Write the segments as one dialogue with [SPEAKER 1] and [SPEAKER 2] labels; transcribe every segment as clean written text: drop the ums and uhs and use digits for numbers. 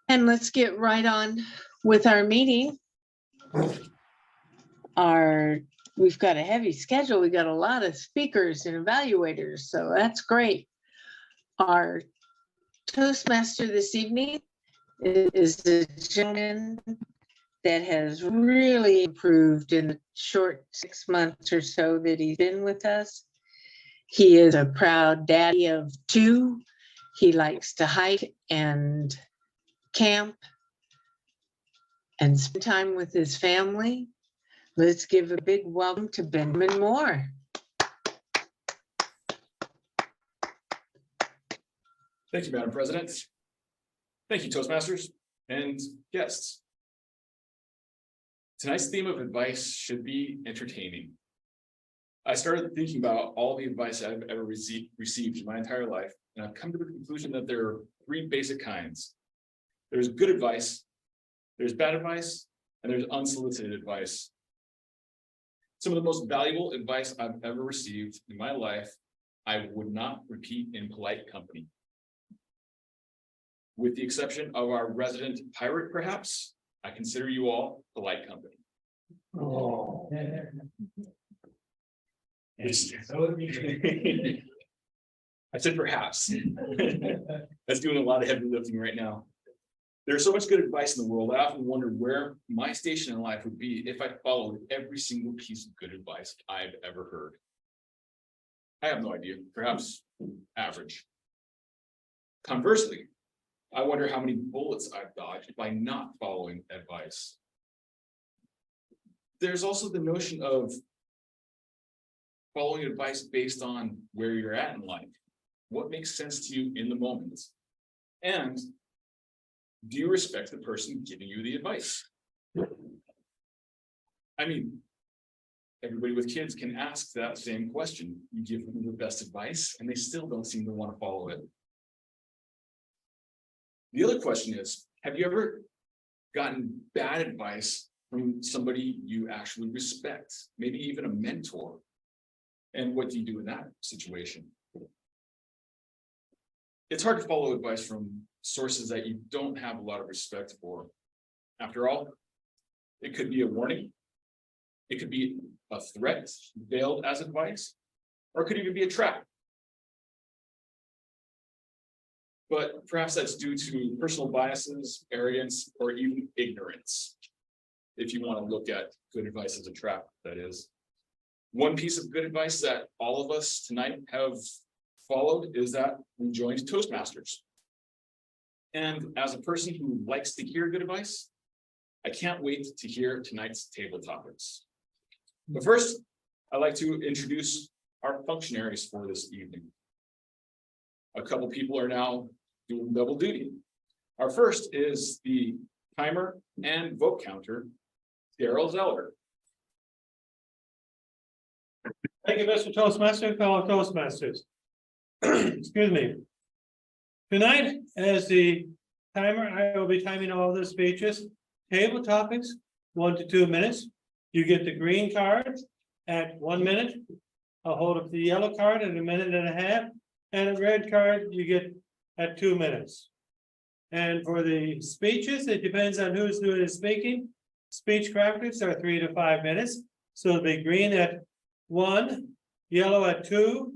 [SPEAKER 1] And let's get right on with our meeting. We've got a heavy schedule. We got a lot of speakers and evaluators, so that's great. Our Toastmaster this evening is a gentleman that has really improved in the short 6 months or so that he's been with us. He is a proud daddy of 2. He likes to hike and camp and spend time with his family. Let's give a big welcome to Benjamin Moore.
[SPEAKER 2] Thank you, Madam President. Thank you, Toastmasters and guests. Tonight's theme of advice should be entertaining. I started thinking about all the advice I've ever received in my entire life, and I've come to the conclusion that there are 3 basic kinds. There's good advice, there's bad advice, and there's unsolicited advice. Some of the most valuable advice I've ever received in my life, I would not repeat in polite company. With the exception of our resident pirate, perhaps, I consider you all polite company.
[SPEAKER 3] Oh.
[SPEAKER 2] I said perhaps. That's doing a lot of heavy lifting right now. There's so much good advice in the world. I often wonder where my station in life would be if I followed every single piece of good advice I've ever heard. I have no idea, perhaps average. Conversely, I wonder how many bullets I've dodged by not following advice. There's also the notion of following advice based on where you're at in life. What makes sense to you in the moment? And do you respect the person giving you the advice? I mean, everybody with kids can ask that same question. You give them the best advice and they still don't seem to want to follow it. The other question is, have you ever gotten bad advice from somebody you actually respect, maybe even a mentor? And what do you do in that situation? It's hard to follow advice from sources that you don't have a lot of respect for. After all, it could be a warning, it could be a threat veiled as advice, or it could even be a trap. But perhaps that's due to personal biases, arrogance, or even ignorance. If you want to look at good advice as a trap, that is. One piece of good advice that all of us tonight have followed is that we joined Toastmasters. And as a person who likes to hear good advice, I can't wait to hear tonight's table topics. But first, I'd like to introduce our functionaries for this evening. A couple people are now doing double duty. Our first is the timer and vote counter, Daryl Zeller.
[SPEAKER 3] Thank you, Mr. Toastmaster, fellow Toastmasters. Excuse me. Tonight, as the timer, I will be timing all the speeches. Table topics, 1 to 2 minutes. You get the green card at 1 minute. I'll hold up the yellow card at 1.5 minutes, and a red card you get at 2 minutes. And for the speeches, it depends on who's doing the speaking. Speechcrafters are 3 to 5 minutes. So it'll be green at 1, yellow at 2,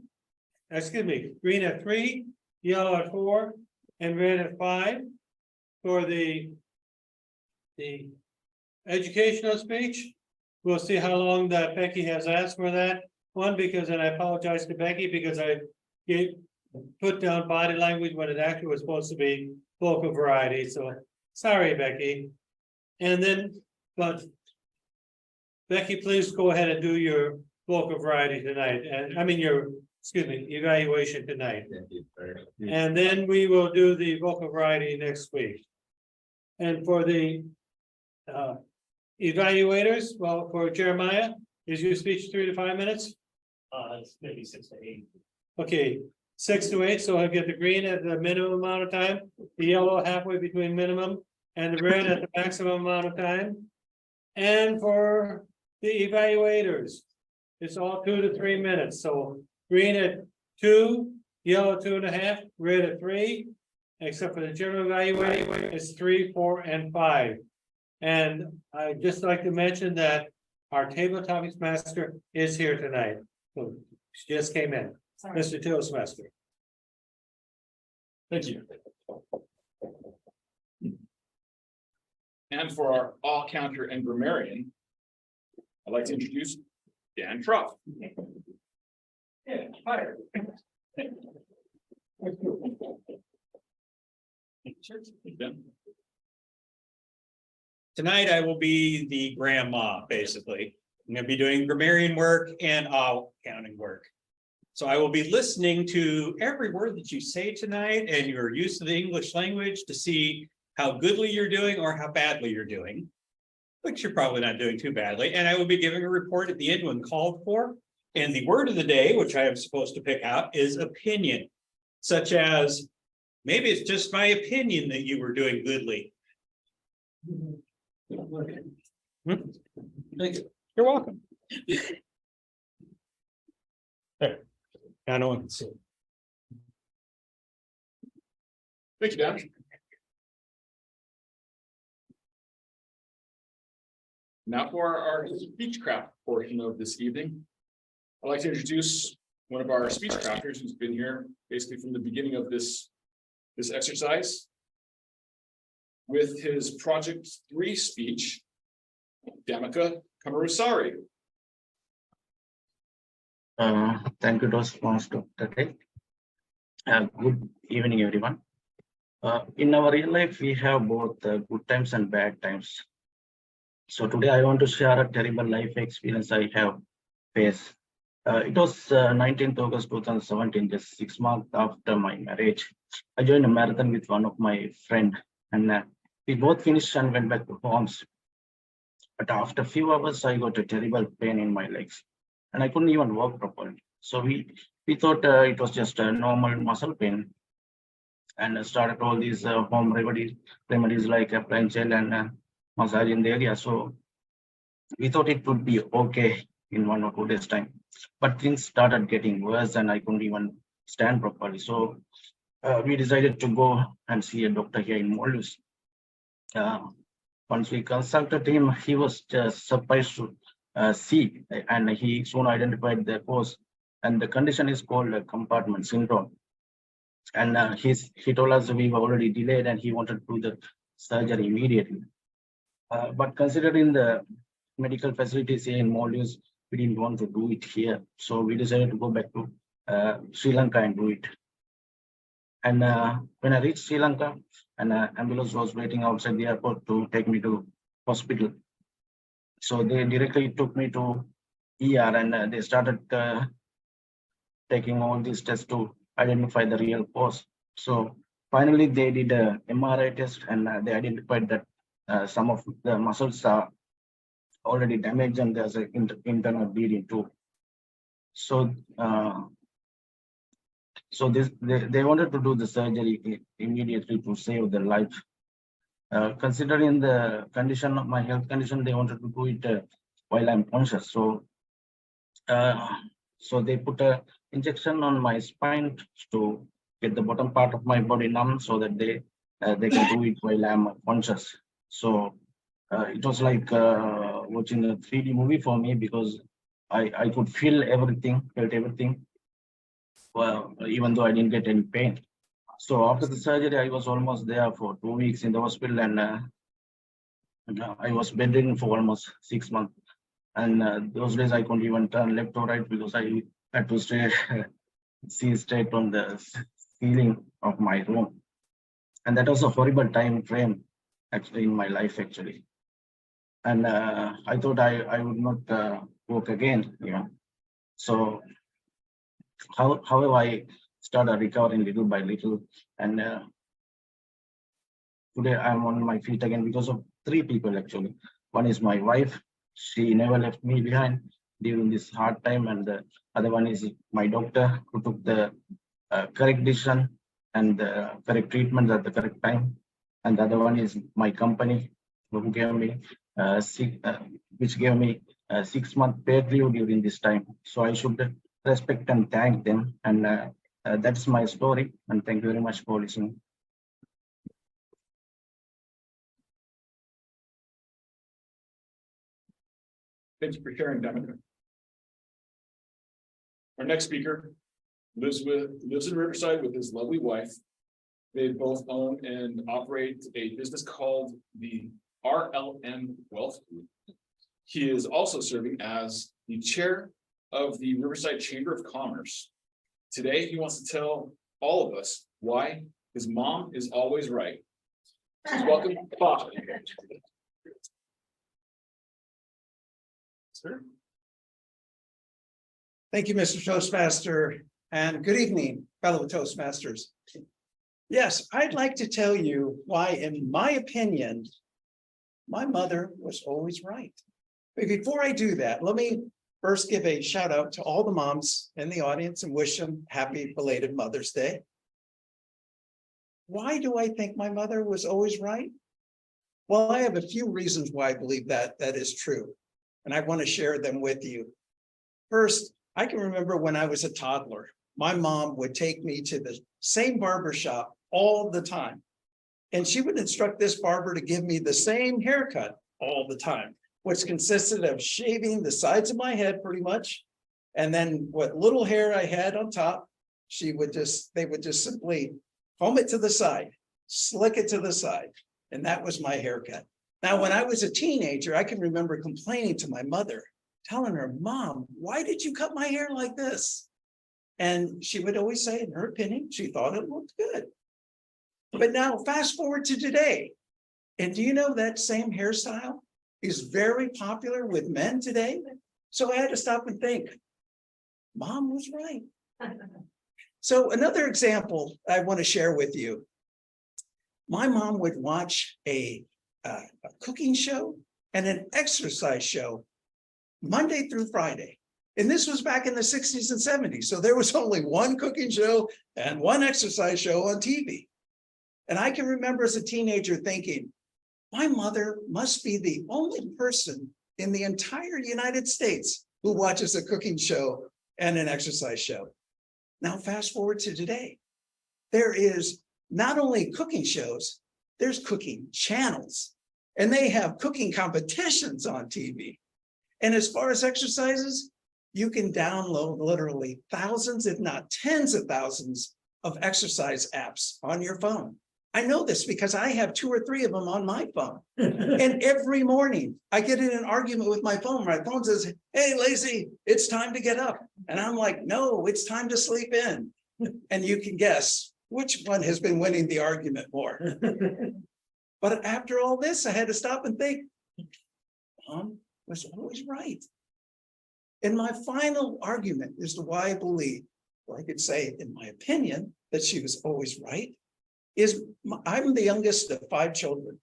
[SPEAKER 3] green at 3, yellow at 4, and red at 5. For the educational speech, we'll see how long that Becky has asked for that one, because, and I apologize to Becky because I put down body language when it actually was supposed to be vocal variety. So sorry, Becky. And then, but Becky, please go ahead and do your vocal variety tonight. And I mean your, evaluation tonight. And then we will do the vocal variety next week. And for the evaluators, well, for Jeremiah, is your speech 3 to 5 minutes?
[SPEAKER 4] It's maybe 6 to 8.
[SPEAKER 3] Okay, 6 to 8. So I'll get the green at the minimum amount of time, the yellow halfway between minimum, and the red at the maximum amount of time. And for the evaluators, it's all 2 to 3 minutes. So green at 2, yellow 2.5, red at 3, except for the general evaluator, it's 3, 4, and 5. And I'd just like to mention that our table topics master is here tonight. So she just came in, Mr. Toastmaster.
[SPEAKER 2] Thank you. And for our all counter and grammarian, I'd like to introduce Dan Truff. Yeah, hi. Dan.
[SPEAKER 5] Tonight, I will be the grandma, basically. I'm gonna be doing grammarian work and counting work. So I will be listening to every word that you say tonight and your use of the English language to see how goodly you're doing or how badly you're doing, which you're probably not doing too badly. And I will be giving a report at the end when called for. And the word of the day, which I am supposed to pick out, is opinion, such as, maybe it's just my opinion that you were doing goodly. Thank you. You're welcome. There. Now no one can see.
[SPEAKER 2] Thank you, Dan. Now for our Speechcraft portion of this evening. I'd like to introduce one of our Speechcrafters who's been here basically from the beginning of this exercise. With his Project 3 speech, Damika Kamarusari.
[SPEAKER 6] Thank you, Toastmaster. Good evening, everyone. In our real life, we have both good times and bad times. So today I want to share a terrible life experience I have faced. It was 19th August 2017, just 6 months after my marriage. I joined a marathon with one of my friends, and we both finished and went back to homes. But after a few hours, I got a terrible pain in my legs, and I couldn't even walk properly. So we thought it was just a normal muscle pain, and started all these home remedies like applying gel and massage in the area. So we thought it would be okay in 1 or 2 days time, but things started getting worse, and I couldn't even stand properly. So we decided to go and see a doctor here in Molus. Once we consulted him, he was just surprised to see, and he soon identified the cause. And the condition is called compartment syndrome. And he told us we were already delayed, and he wanted to do the surgery immediately. But considering the medical facilities here in Maldives, we didn't want to do it here. So we decided to go back to Sri Lanka and do it. And when I reached Sri Lanka, an ambulance was waiting outside the airport to take me to hospital. So they directly took me to ER, and they started taking all these tests to identify the real cause. So finally, they did a MRI test, and they identified that some of the muscles are already damaged, and there's an internal bleeding too. So they wanted to do the surgery immediately to save the life. Considering the condition of my health condition, they wanted to do it while I'm conscious. So they put a injection on my spine to get the bottom part of my body numb, so that they can do it while I'm conscious. So it was like watching a 3D movie for me, because I could felt everything. Well, even though I didn't get any pain. So after the surgery, I was almost there for 2 weeks in the hospital, and I was bedridden for almost 6 months. And those days I couldn't even turn left or right, because I had to see straight on the ceiling of my room. And that was a horrible time frame actually in my life actually. And I thought I would not work again, So however, I started recovering little by little, and today I'm on my feet again because of 3 people actually. One is my wife; she never left me behind during this hard time, and the other one is my doctor, who took the correct decision and the correct treatment at the correct time, and the other one is my company, who gave me which gave me 6-month paid leave during this time. So I should respect and thank them, and that's my story, and thank you very much for listening.
[SPEAKER 2] Thank you for sharing, Dominic. Our next speaker lives in Riverside with his lovely wife. They both own and operate a business called the RLM Wealth Group. He is also serving as the chair of the Riverside Chamber of Commerce. Today, he wants to tell all of us why his mom is always right. Please welcome Bob. Sir.
[SPEAKER 7] Thank you, Mr. Toastmaster, and good evening, fellow Toastmasters. Yes, I'd like to tell you why, in my opinion, my mother was always right. But before I do that, let me first give a shout out to all the moms in the audience and wish them happy belated Mother's Day. Why do I think my mother was always right? Well, I have a few reasons why I believe that is true, and I want to share them with you. First, I can remember when I was a toddler, my mom would take me to the same barber shop all the time. And she would instruct this barber to give me the same haircut all the time, which consisted of shaving the sides of my head pretty much. And then what little hair I had on top, they would just simply comb it to the side, slick it to the side. And that was my haircut. Now, when I was a teenager, I can remember complaining to my mother, telling her, "Mom, why did you cut my hair like this?" And she would always say, in her opinion, she thought it looked good. But now fast forward to today. And do you know that same hairstyle is very popular with men today? So I had to stop and think, Mom was right. So another example I want to share with you. My mom would watch a cooking show and an exercise show Monday through Friday. And this was back in the 60s and 70s. So there was only one cooking show and one exercise show on TV. And I can remember as a teenager thinking, my mother must be the only person in the entire United States who watches a cooking show and an exercise show. Now, fast forward to today. There is not only cooking shows, there's cooking channels, and they have cooking competitions on TV. And as far as exercises, you can download literally thousands, if not tens of thousands of exercise apps on your phone. I know this because I have 2 or 3 of them on my phone. And every morning I get in an argument with my phone. My phone says, "Hey, lazy, it's time to get up." And I'm like, "No, it's time to sleep in." And you can guess which one has been winning the argument more. But after all this, I had to stop and think, Mom was always right. And my final argument as to why I believe, or I could say in my opinion, that she was always right, is I'm the youngest of 5 children.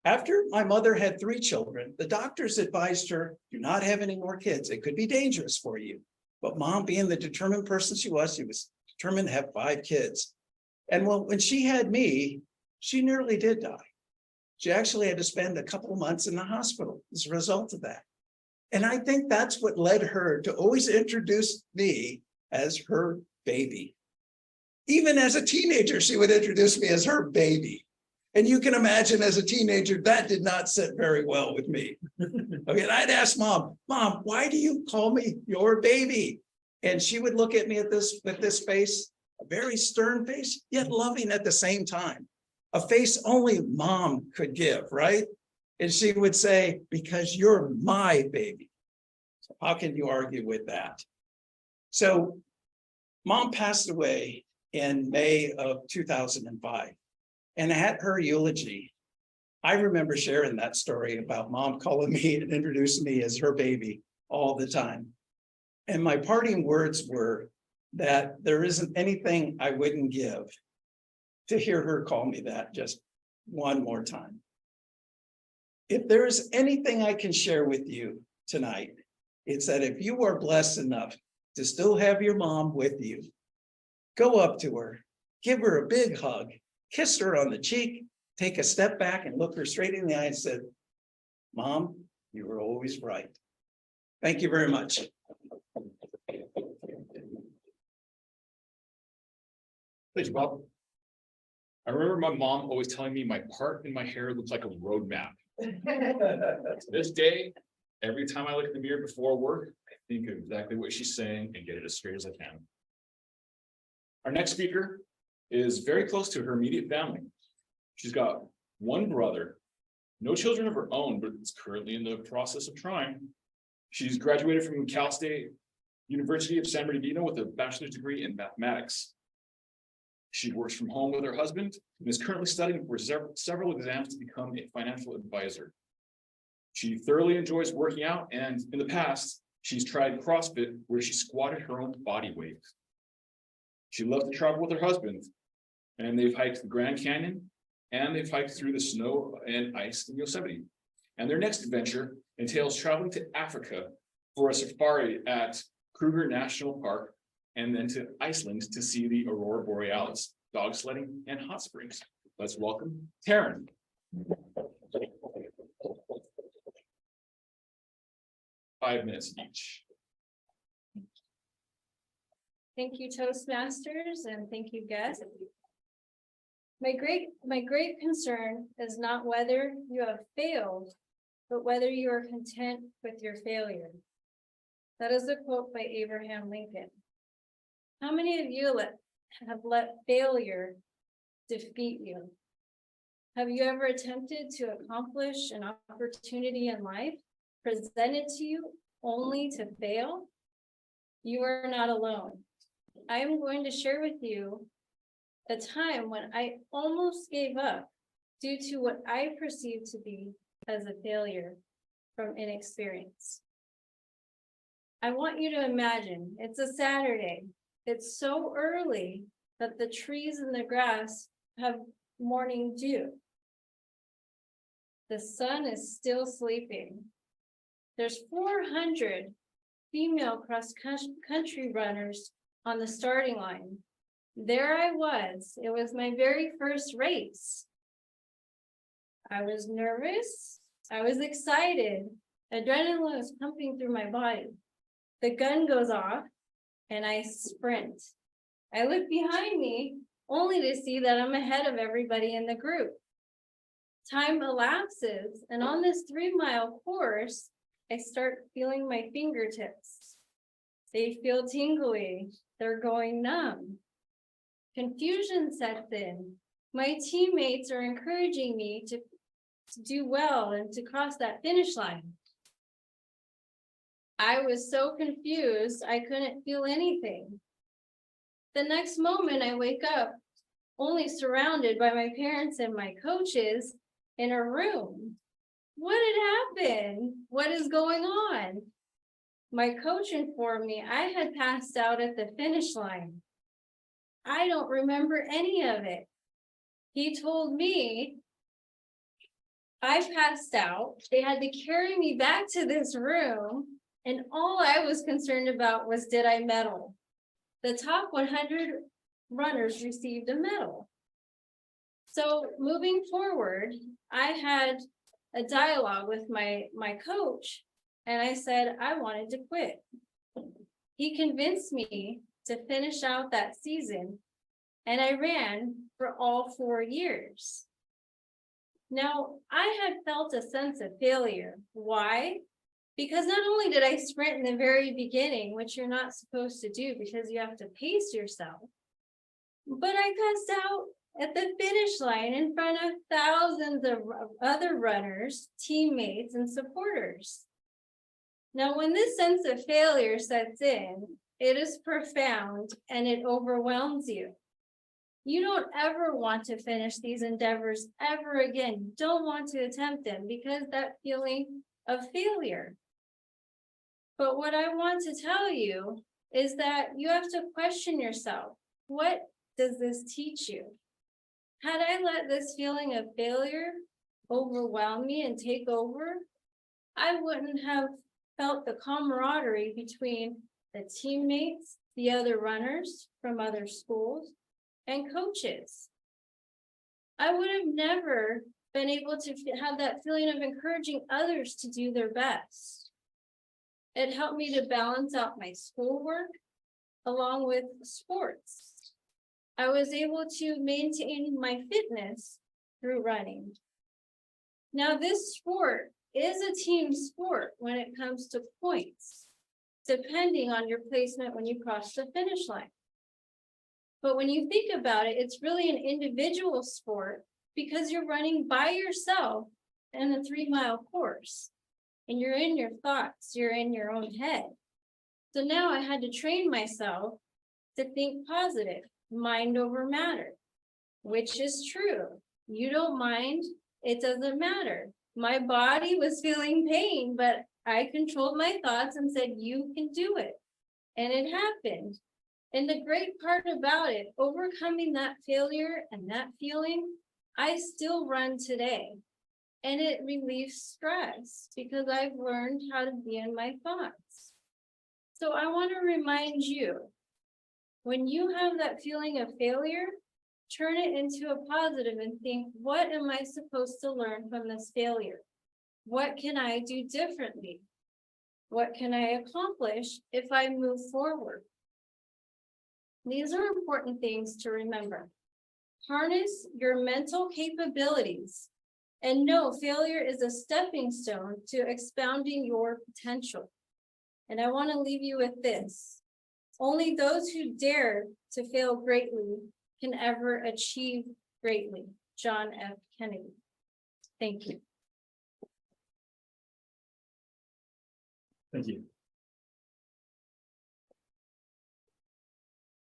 [SPEAKER 7] After my mother had 3 children, the doctors advised her, do not have any more kids. It could be dangerous for you. But Mom, being the determined person she was determined to have 5 kids. And when she had me, she nearly did die. She actually had to spend a couple of months in the hospital as a result of that. And I think that's what led her to always introduce me as her baby. Even as a teenager, she would introduce me as her baby. And you can imagine as a teenager, that did not sit very well with me. Okay, and I'd ask Mom, why do you call me your baby? And she would look at me with this face, a very stern face, yet loving at the same time. A face only Mom could give, right? And she would say, because you're my baby. So how can you argue with that? So Mom passed away in May of 2005. And at her eulogy, I remember sharing that story about Mom calling me and introducing me as her baby all the time. And my parting words were that there isn't anything I wouldn't give to hear her call me that just one more time. If there's anything I can share with you tonight, it's that if you are blessed enough to still have your mom with you, go up to her, give her a big hug, kiss her on the cheek, take a step back and look her straight in the eye and said, Mom, you were always right. Thank you very much.
[SPEAKER 2] Thanks, Bob. I remember my mom always telling me my part in my hair looked like a road map. To this day, Every time I look in the mirror before work, I think of exactly what she's saying and get it as straight as I can. Our next speaker is very close to her immediate family. She's got one brother, no children of her own, but is currently in the process of trying. She's graduated from Cal State University of San Bernardino with a bachelor's degree in mathematics. She works from home with her husband and is currently studying for several exams to become a financial advisor. She thoroughly enjoys working out, and in the past, she's tried CrossFit where she squatted her own body weight. She loves to travel with her husband, and they've hiked the Grand Canyon, and they've hiked through the snow and ice in Yosemite. And their next adventure entails traveling to Africa for a safari at Kruger National Park, and then to Iceland to see the Aurora Borealis, dog sledding, and hot springs. Let's welcome Taryn. 5 minutes each.
[SPEAKER 8] Thank you, Toastmasters, and thank you, guests. My great concern is not whether you have failed, but whether you are content with your failure. That is a quote by Abraham Lincoln. How many of you have let failure defeat you? Have you ever attempted to accomplish an opportunity in life presented to you only to fail? You are not alone. I am going to share with you a time when I almost gave up due to what I perceived to be as a failure from inexperience. I want you to imagine it's a Saturday. It's so early that the trees and the grass have morning dew. The sun is still sleeping. There's 400 female cross-country runners on the starting line. There I was. It was my very first race. I was nervous. I was excited. Adrenaline was pumping through my body. The gun goes off and I sprint. I look behind me only to see that I'm ahead of everybody in the group. Time elapses, and on this 3-mile course, I start feeling my fingertips. They feel tingly. They're going numb. Confusion sets in. My teammates are encouraging me to do well and to cross that finish line. I was so confused, I couldn't feel anything. The next moment I wake up, only surrounded by my parents and my coaches in a room. What had happened? What is going on? My coach informed me I had passed out at the finish line. I don't remember any of it. He told me I passed out. They had to carry me back to this room, and all I was concerned about was, did I medal? The top 100 runners received a medal. So moving forward, I had a dialogue with my coach, and I said I wanted to quit. He convinced me to finish out that season, and I ran for all 4 years. Now, I had felt a sense of failure. Why? Because not only did I sprint in the very beginning, which you're not supposed to do because you have to pace yourself, but I passed out at the finish line in front of thousands of other runners, teammates, and supporters. Now, when this sense of failure sets in, it is profound and it overwhelms you. You don't ever want to finish these endeavors ever again. You don't want to attempt them because that feeling of failure. But what I want to tell you is that you have to question yourself. What does this teach you? Had I let this feeling of failure overwhelm me and take over, I wouldn't have felt the camaraderie between the teammates, the other runners from other schools, and coaches. I would have never been able to have that feeling of encouraging others to do their best. It helped me to balance out my schoolwork along with sports. I was able to maintain my fitness through running. Now, this sport is a team sport when it comes to points, depending on your placement when you cross the finish line. But when you think about it, it's really an individual sport because you're running by yourself in a 3-mile course. And you're in your thoughts, you're in your own head. So now I had to train myself to think positive, mind over matter, which is true. You don't mind, it doesn't matter. My body was feeling pain, but I controlled my thoughts and said, you can do it. And it happened. And the great part about it, overcoming that failure and that feeling, I still run today. And it relieves stress because I've learned how to be in my thoughts. So I want to remind you, when you have that feeling of failure, turn it into a positive and think, what am I supposed to learn from this failure? What can I do differently? What can I accomplish if I move forward? These are important things to remember. Harness your mental capabilities and know failure is a stepping stone to expounding your potential. And I want to leave you with this. Only those who dare to fail greatly can ever achieve greatly. John F. Kennedy. Thank you.
[SPEAKER 2] Thank you.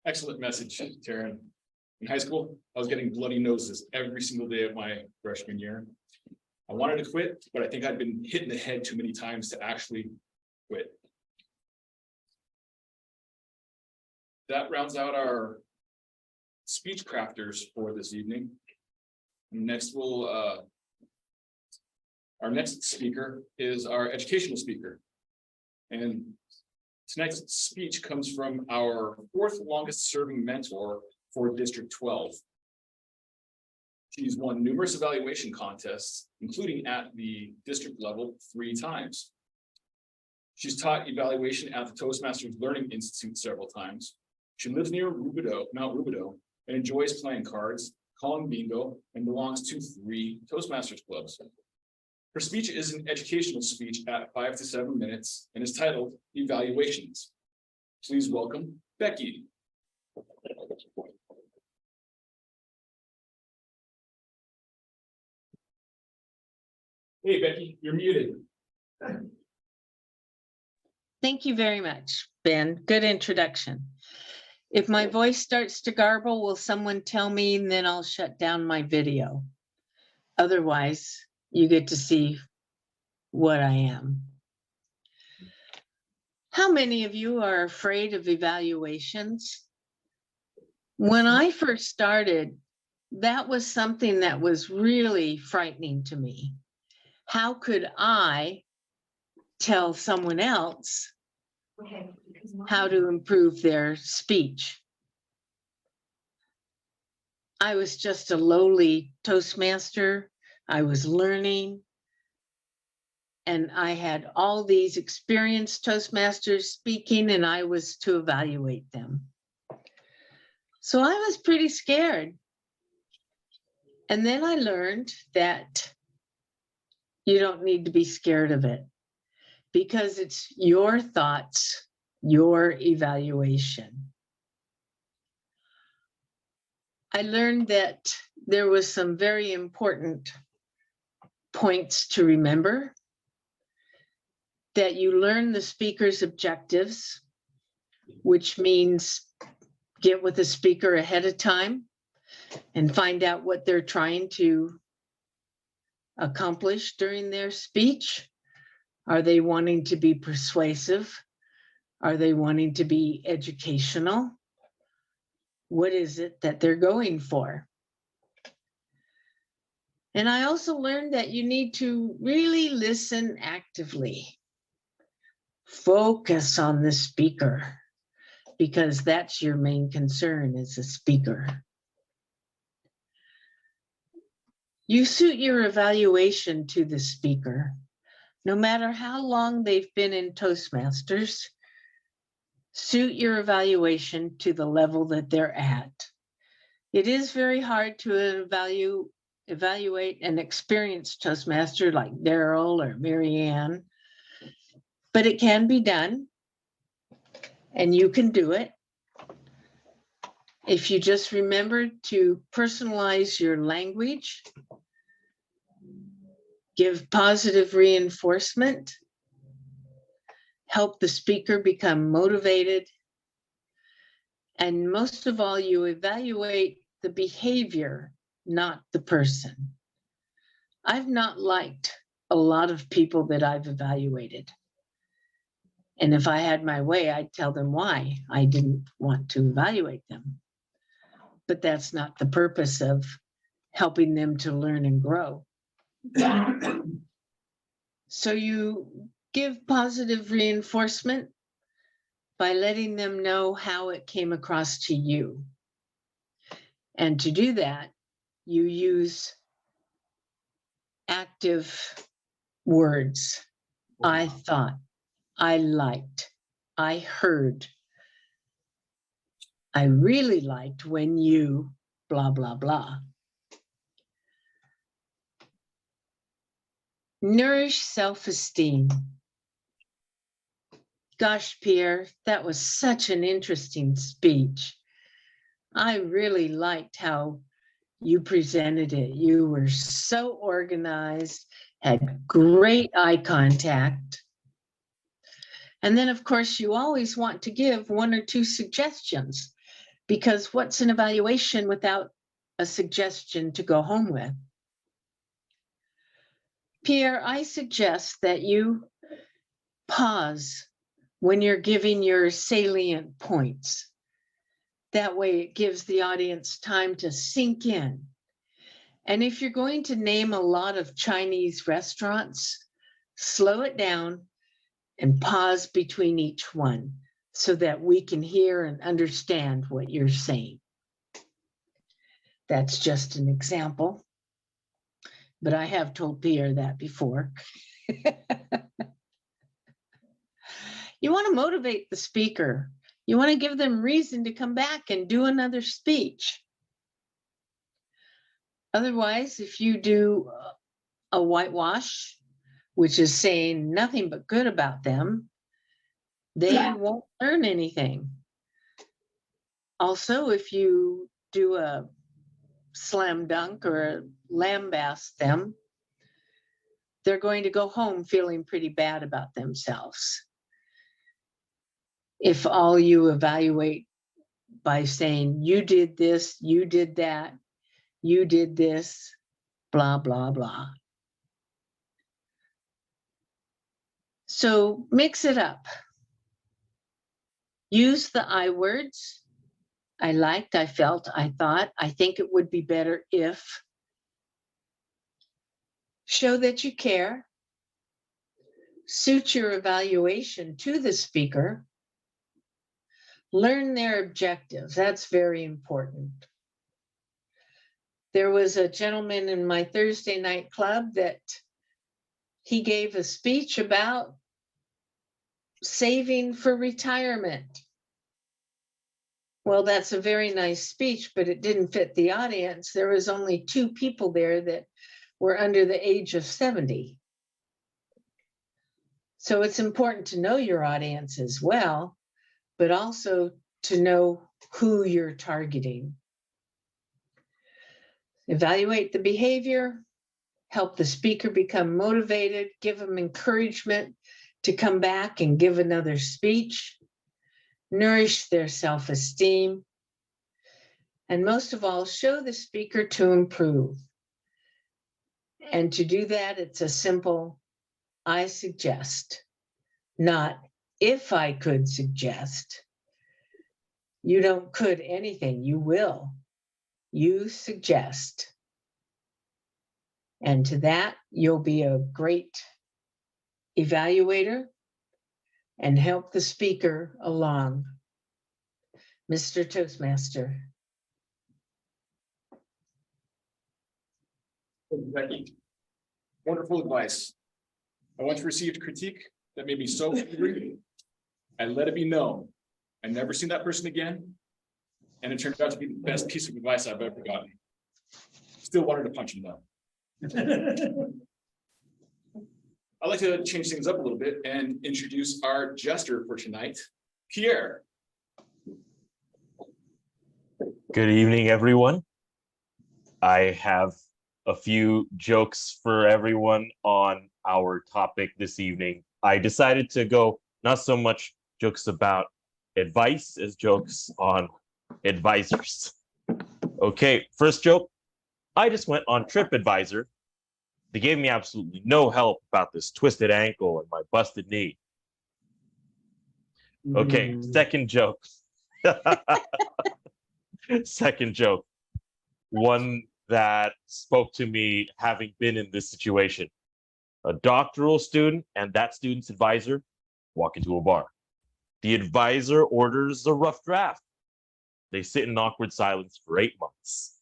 [SPEAKER 2] Excellent message, Taryn. In high school, I was getting bloody noses every single day of my freshman year. I wanted to quit, but I think I'd been hit in the head too many times to actually quit. That rounds out our speech crafters for this evening. Next, our next speaker is our educational speaker. And tonight's speech comes from our 4th longest serving mentor for District 12. She's won numerous evaluation contests, including at the district level 3 times. She's taught evaluation at the Toastmasters Learning Institute several times. She lives near Mount Rubidoux, and enjoys playing cards, calling bingo, and belongs to 3 Toastmasters clubs. Her speech is an educational speech at 5 to 7 minutes and is titled Evaluations. Please welcome Becky. Hey, Becky, you're muted.
[SPEAKER 1] Thank you very much, Ben. Good introduction. If my voice starts to garble, will someone tell me, and then I'll shut down my video. Otherwise, you get to see what I am. How many of you are afraid of evaluations? When I first started, that was something that was really frightening to me. How could I tell someone else how to improve their speech? I was just a lowly Toastmaster. I was learning. And I had all these experienced Toastmasters speaking, and I was to evaluate them. So I was pretty scared. And then I learned that you don't need to be scared of it, because it's your thoughts, your evaluation. I learned that there was some very important points to remember, that you learn the speaker's objectives, which means get with the speaker ahead of time and find out what they're trying to accomplish during their speech. Are they wanting to be persuasive? Are they wanting to be educational? What is it that they're going for? And I also learned that you need to really listen actively. Focus on the speaker, because that's your main concern as a speaker. You suit your evaluation to the speaker. No matter how long they've been in Toastmasters, suit your evaluation to the level that they're at. It is very hard to evaluate an experienced Toastmaster like Daryl or Mary Ann, but it can be done, and you can do it. If you just remember to personalize your language, give positive reinforcement, help the speaker become motivated, and most of all, you evaluate the behavior, not the person. I've not liked a lot of people that I've evaluated. And if I had my way, I'd tell them why I didn't want to evaluate them. But that's not the purpose of helping them to learn and grow. So you give positive reinforcement by letting them know how it came across to you. And to do that, you use active words. I thought, I liked, I heard. I really liked when you blah, blah, blah. Nourish self-esteem. Gosh, Pierre, that was such an interesting speech. I really liked how you presented it. You were so organized, had great eye contact. And then, of course, you always want to give 1 or 2 suggestions, because what's an evaluation without a suggestion to go home with? Pierre, I suggest that you pause when you're giving your salient points. That way it gives the audience time to sink in. And if you're going to name a lot of Chinese restaurants, slow it down and pause between each one so that we can hear and understand what you're saying. That's just an example, but I have told Pierre that before. You want to motivate the speaker. You want to give them reason to come back and do another speech. Otherwise, if you do a whitewash, which is saying nothing but good about them, they won't learn anything. Also, if you do a slam dunk or lambast them, they're going to go home feeling pretty bad about themselves. If all you evaluate by saying, you did this, you did that, you did this, blah, blah, blah. So mix it up. Use the I words. I liked, I felt, I thought, I think it would be better if. Show that you care. Suit your evaluation to the speaker. Learn their objectives. That's very important. There was a gentleman in my Thursday night club that he gave a speech about saving for retirement. Well, that's a very nice speech, but it didn't fit the audience. There was only 2 people there that were under the age of 70. So it's important to know your audience as well, but also to know who you're targeting. Evaluate the behavior, help the speaker become motivated, give them encouragement to come back and give another speech, nourish their self-esteem, and most of all, show the speaker to improve. And to do that, it's a simple, I suggest, not if I could suggest. You don't could anything, you will. You suggest. And to that, you'll be a great evaluator and help the speaker along. Mr. Toastmaster.
[SPEAKER 2] Becky, wonderful advice. I once received critique that made me so angry. I let it be known. I never seen that person again. And it turned out to be the best piece of advice I've ever gotten. still wanted to punch him though. I'd like to change things up a little bit and introduce our jester for tonight, Pierre.
[SPEAKER 9] Good evening, everyone. I have a few jokes for everyone on our topic this evening. I decided to go not so much jokes about advice as jokes on advisors. Okay, first joke. I just went on TripAdvisor. They gave me absolutely no help about this twisted ankle and my busted knee. Okay, second joke. Second joke. One that spoke to me having been in this situation. A doctoral student and that student's advisor walk into a bar. The advisor orders a rough draft. They sit in awkward silence for 8 months.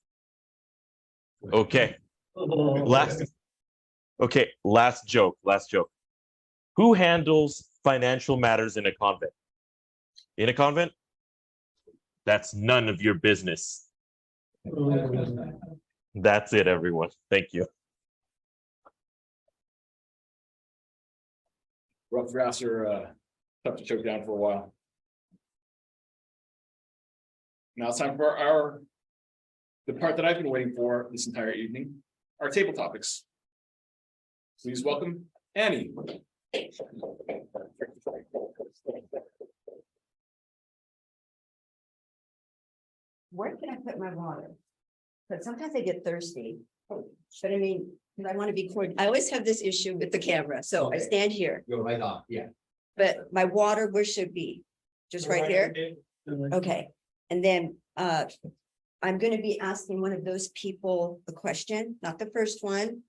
[SPEAKER 9] Okay, last joke. Who handles financial matters in a convent? In a convent? That's none of your business. That's it, everyone. Thank you.
[SPEAKER 2] Rough drafts are tough to choke down for a while. Now it's time for the part that I've been waiting for this entire evening, our table topics. Please welcome Annie.
[SPEAKER 10] Where can I put my water? But sometimes I get thirsty, but I mean, 'cause I want to be coordinated. I always have this issue with the camera, so I stand here,
[SPEAKER 4] Go right off, yeah.
[SPEAKER 10] but my water, where should it be? Just right here? Okay, and then I'm gonna be asking one of those people a question, not the first one.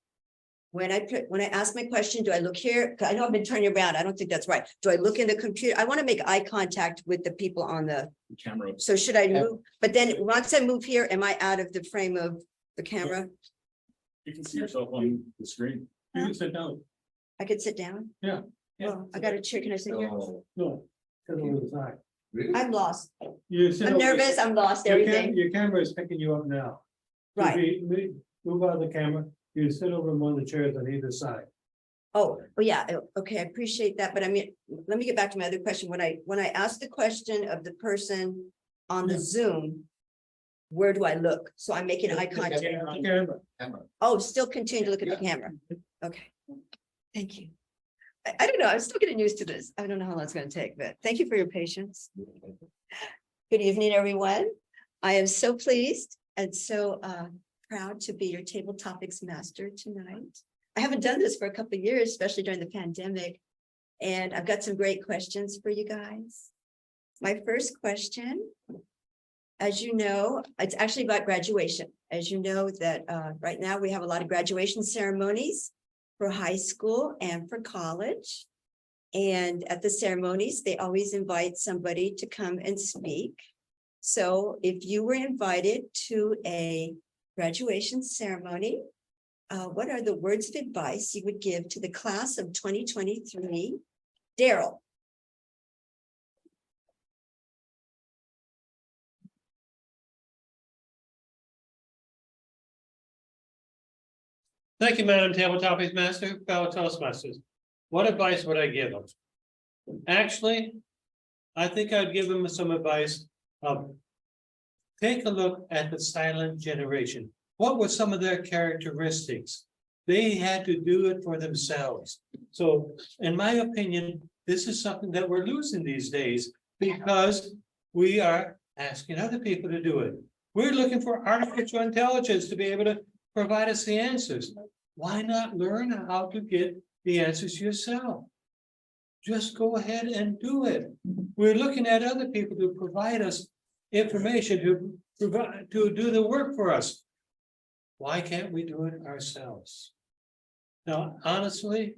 [SPEAKER 10] When I ask my question, do I look here? 'Cause I know I've been turning around. I don't think that's right. Do I look in the computer? I want to make eye contact with the people on the,
[SPEAKER 2] Camera.
[SPEAKER 10] so should I move? But then once I move here, am I out of the frame of the camera?
[SPEAKER 2] You can see yourself on the screen.
[SPEAKER 3] You can sit down.
[SPEAKER 10] I could sit down?
[SPEAKER 3] Yeah.
[SPEAKER 10] Well, I got a chair. Can I sit here?
[SPEAKER 2] Oh,
[SPEAKER 3] No. Sit over the side.
[SPEAKER 10] I'm lost.
[SPEAKER 3] You sit
[SPEAKER 10] I'm
[SPEAKER 3] over-
[SPEAKER 10] nervous. I'm lost,
[SPEAKER 3] Your
[SPEAKER 10] everything.
[SPEAKER 3] your camera is picking you up now. So
[SPEAKER 10] Right.
[SPEAKER 3] Move out of the camera, you sit over in one of the chairs on either side.
[SPEAKER 10] Oh, yeah. Okay, I appreciate that. But I mean, let me get back to my other question. When I asked the question of the person on the Zoom, where do I look? So I'm making eye contact.
[SPEAKER 3] Camera.
[SPEAKER 10] Oh, still continue to look at the camera. Okay. Thank you. I don't know. I'm still getting used to this. I don't know how long it's going to take, but thank you for your patience. Good evening, everyone. I am so pleased and so proud to be your table topics master tonight. I haven't done this for a couple of years, especially during the pandemic. And I've got some great questions for you guys. My first question, as you know, it's actually about graduation. As you know that right now we have a lot of graduation ceremonies for high school and for college. And at the ceremonies, they always invite somebody to come and speak. So if you were invited to a graduation ceremony, what are the words of advice you would give to the class of 2023? Daryl.
[SPEAKER 3] Thank you, Madam Table Topics Master, fellow Toastmasters. What advice would I give them? Actually, I think I'd give them some advice of take a look at the silent generation. What were some of their characteristics? They had to do it for themselves. So in my opinion, this is something that we're losing these days because we are asking other people to do it. We're looking for artificial intelligence to be able to provide us the answers. Why not learn how to get the answers yourself? Just go ahead and do it. We're looking at other people to provide us information to do the work for us. Why can't we do it ourselves? Now, honestly,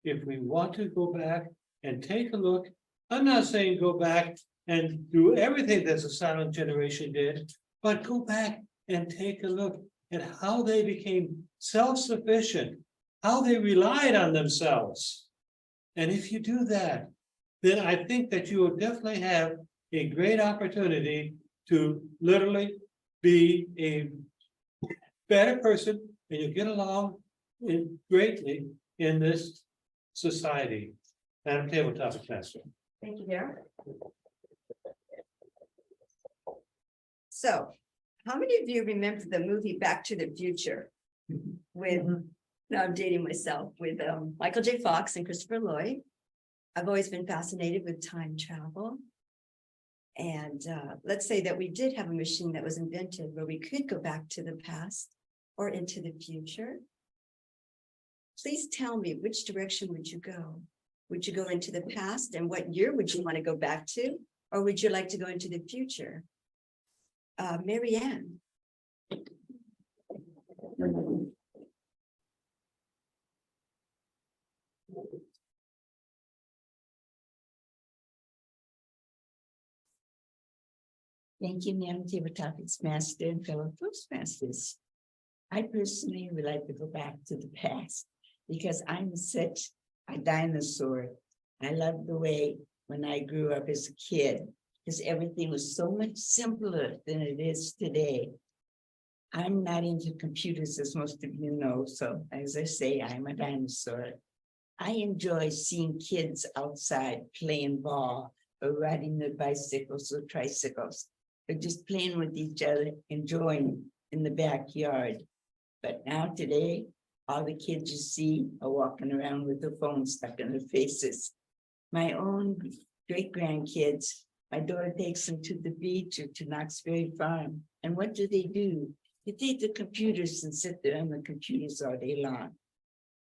[SPEAKER 3] if we want to go back and take a look, I'm not saying go back and do everything that the silent generation did, but go back and take a look at how they became self-sufficient, how they relied on themselves. And if you do that, then I think that you will definitely have a great opportunity to literally be better person and you'll get along greatly in this society. Madam Table Topics Master.
[SPEAKER 10] Thank you, Darryl. So, how many of you remember the movie Back to the Future? With, now I'm dating myself, with Michael J. Fox and Christopher Lloyd. I've always been fascinated with time travel. And let's say that we did have a machine that was invented where we could go back to the past or into the future. Please tell me, which direction would you go? Would you go into the past, and what year would you want to go back to? Or would you like to go into the future? Mary Ann.
[SPEAKER 11] Thank you, Madam Table Topics Master and fellow Toastmasters. I personally would like to go back to the past because I'm such a dinosaur. I love the way when I grew up as a kid, because everything was so much simpler than it is today. I'm not into computers, as most of you know, so as I say, I'm a dinosaur. I enjoy seeing kids outside playing ball or riding their bicycles or tricycles, or just playing with each other, enjoying in the backyard. But now today, all the kids you see are walking around with their phones stuck in their faces. My own great grandkids, my daughter takes them to the beach or to Knox Berry Farm. And what do? They take the computers and sit there on the computers all day long.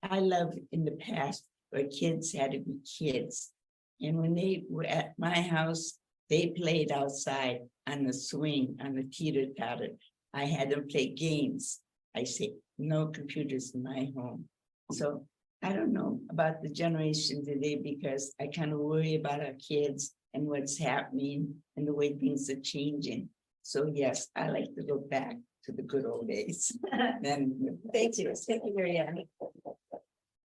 [SPEAKER 11] I love in the past where kids had to be kids. And when they were at my house, they played outside on the swing, on the teeter-totter. I had them play games. I say, no computers in my home. So I don't know about the generation today because I kind of worry about our kids and what's happening and the way things are changing. So yes, I like to go back to the good old days. And
[SPEAKER 10] Thank you. Thank you, Mary Ann.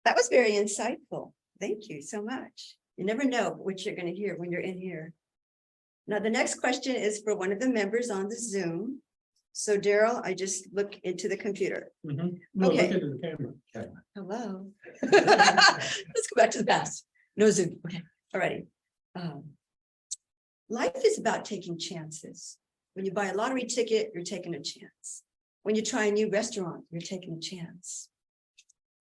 [SPEAKER 10] That was very insightful. Thank you so much. You never know what you're going to hear when you're in here. Now, the next question is for one of the members on the Zoom. So Darryl, I just look into the computer.
[SPEAKER 3] No,
[SPEAKER 10] Okay.
[SPEAKER 3] look into the camera.
[SPEAKER 10] Hello. Let's go back to the past. No Zoom. Okay, all righty. Life is about taking chances. When you buy a lottery ticket, you're taking a chance. When you try a new restaurant, you're taking a chance.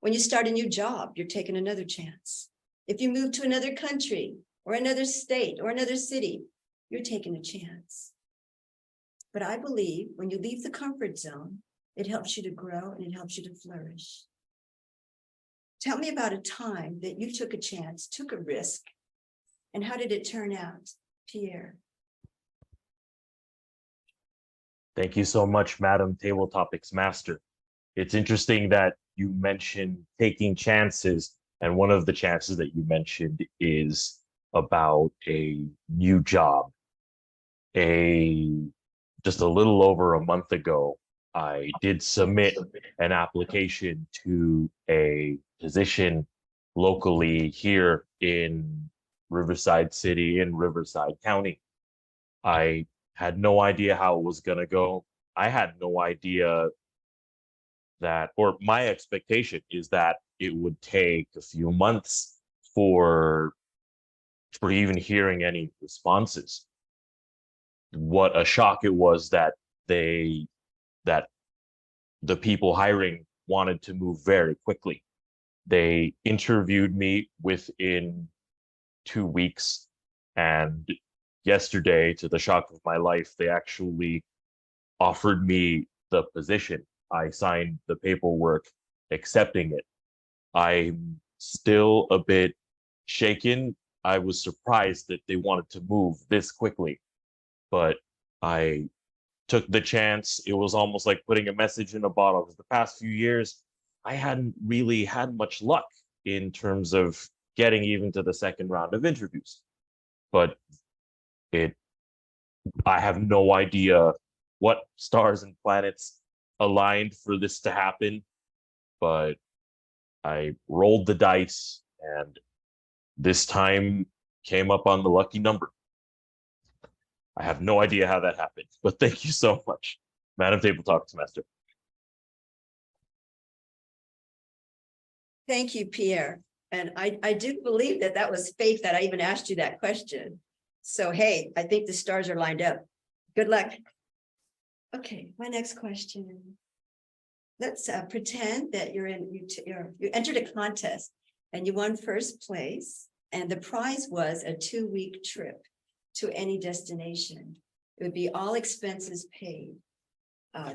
[SPEAKER 10] When you start a new job, you're taking another chance. If you move to another country or another state or another city, you're taking a chance. But I believe when you leave the comfort zone, it helps you to grow and it helps you to flourish. Tell me about a time that you took a chance, took a risk, and how did it turn out, Pierre?
[SPEAKER 9] Thank you so much, Madam Table Topics Master. It's interesting that you mentioned taking chances, and one of the chances that you mentioned is about a new job. Just a little over a month ago, I did submit an application to a position locally here in Riverside City in Riverside County. I had no idea how it was going to go. I had no idea that, or my expectation is that it would take a few months for even hearing any responses. What a shock it was that the people hiring wanted to move very quickly. They interviewed me within 2 weeks, and yesterday, to the shock of my life, they actually offered me the position. I signed the paperwork accepting it. I'm still a bit shaken. I was surprised that they wanted to move this quickly, but I took the chance. It was almost like putting a message in a bottle, because the past few years, I hadn't really had much luck in terms of getting even to the second round of interviews. But I have no idea what stars and planets aligned for this to happen, but I rolled the dice and this time came up on the lucky number. I have no idea how that happened, but thank you so much, Madam Table Topics Master.
[SPEAKER 10] Thank you, Pierre. And I do believe that that was faith that I even asked you that question. So, hey, I think the stars are lined up. Good luck. Okay, my next question. Let's pretend that you entered a contest and you won first place, and the prize was a 2-week trip to any destination. It would be all expenses paid.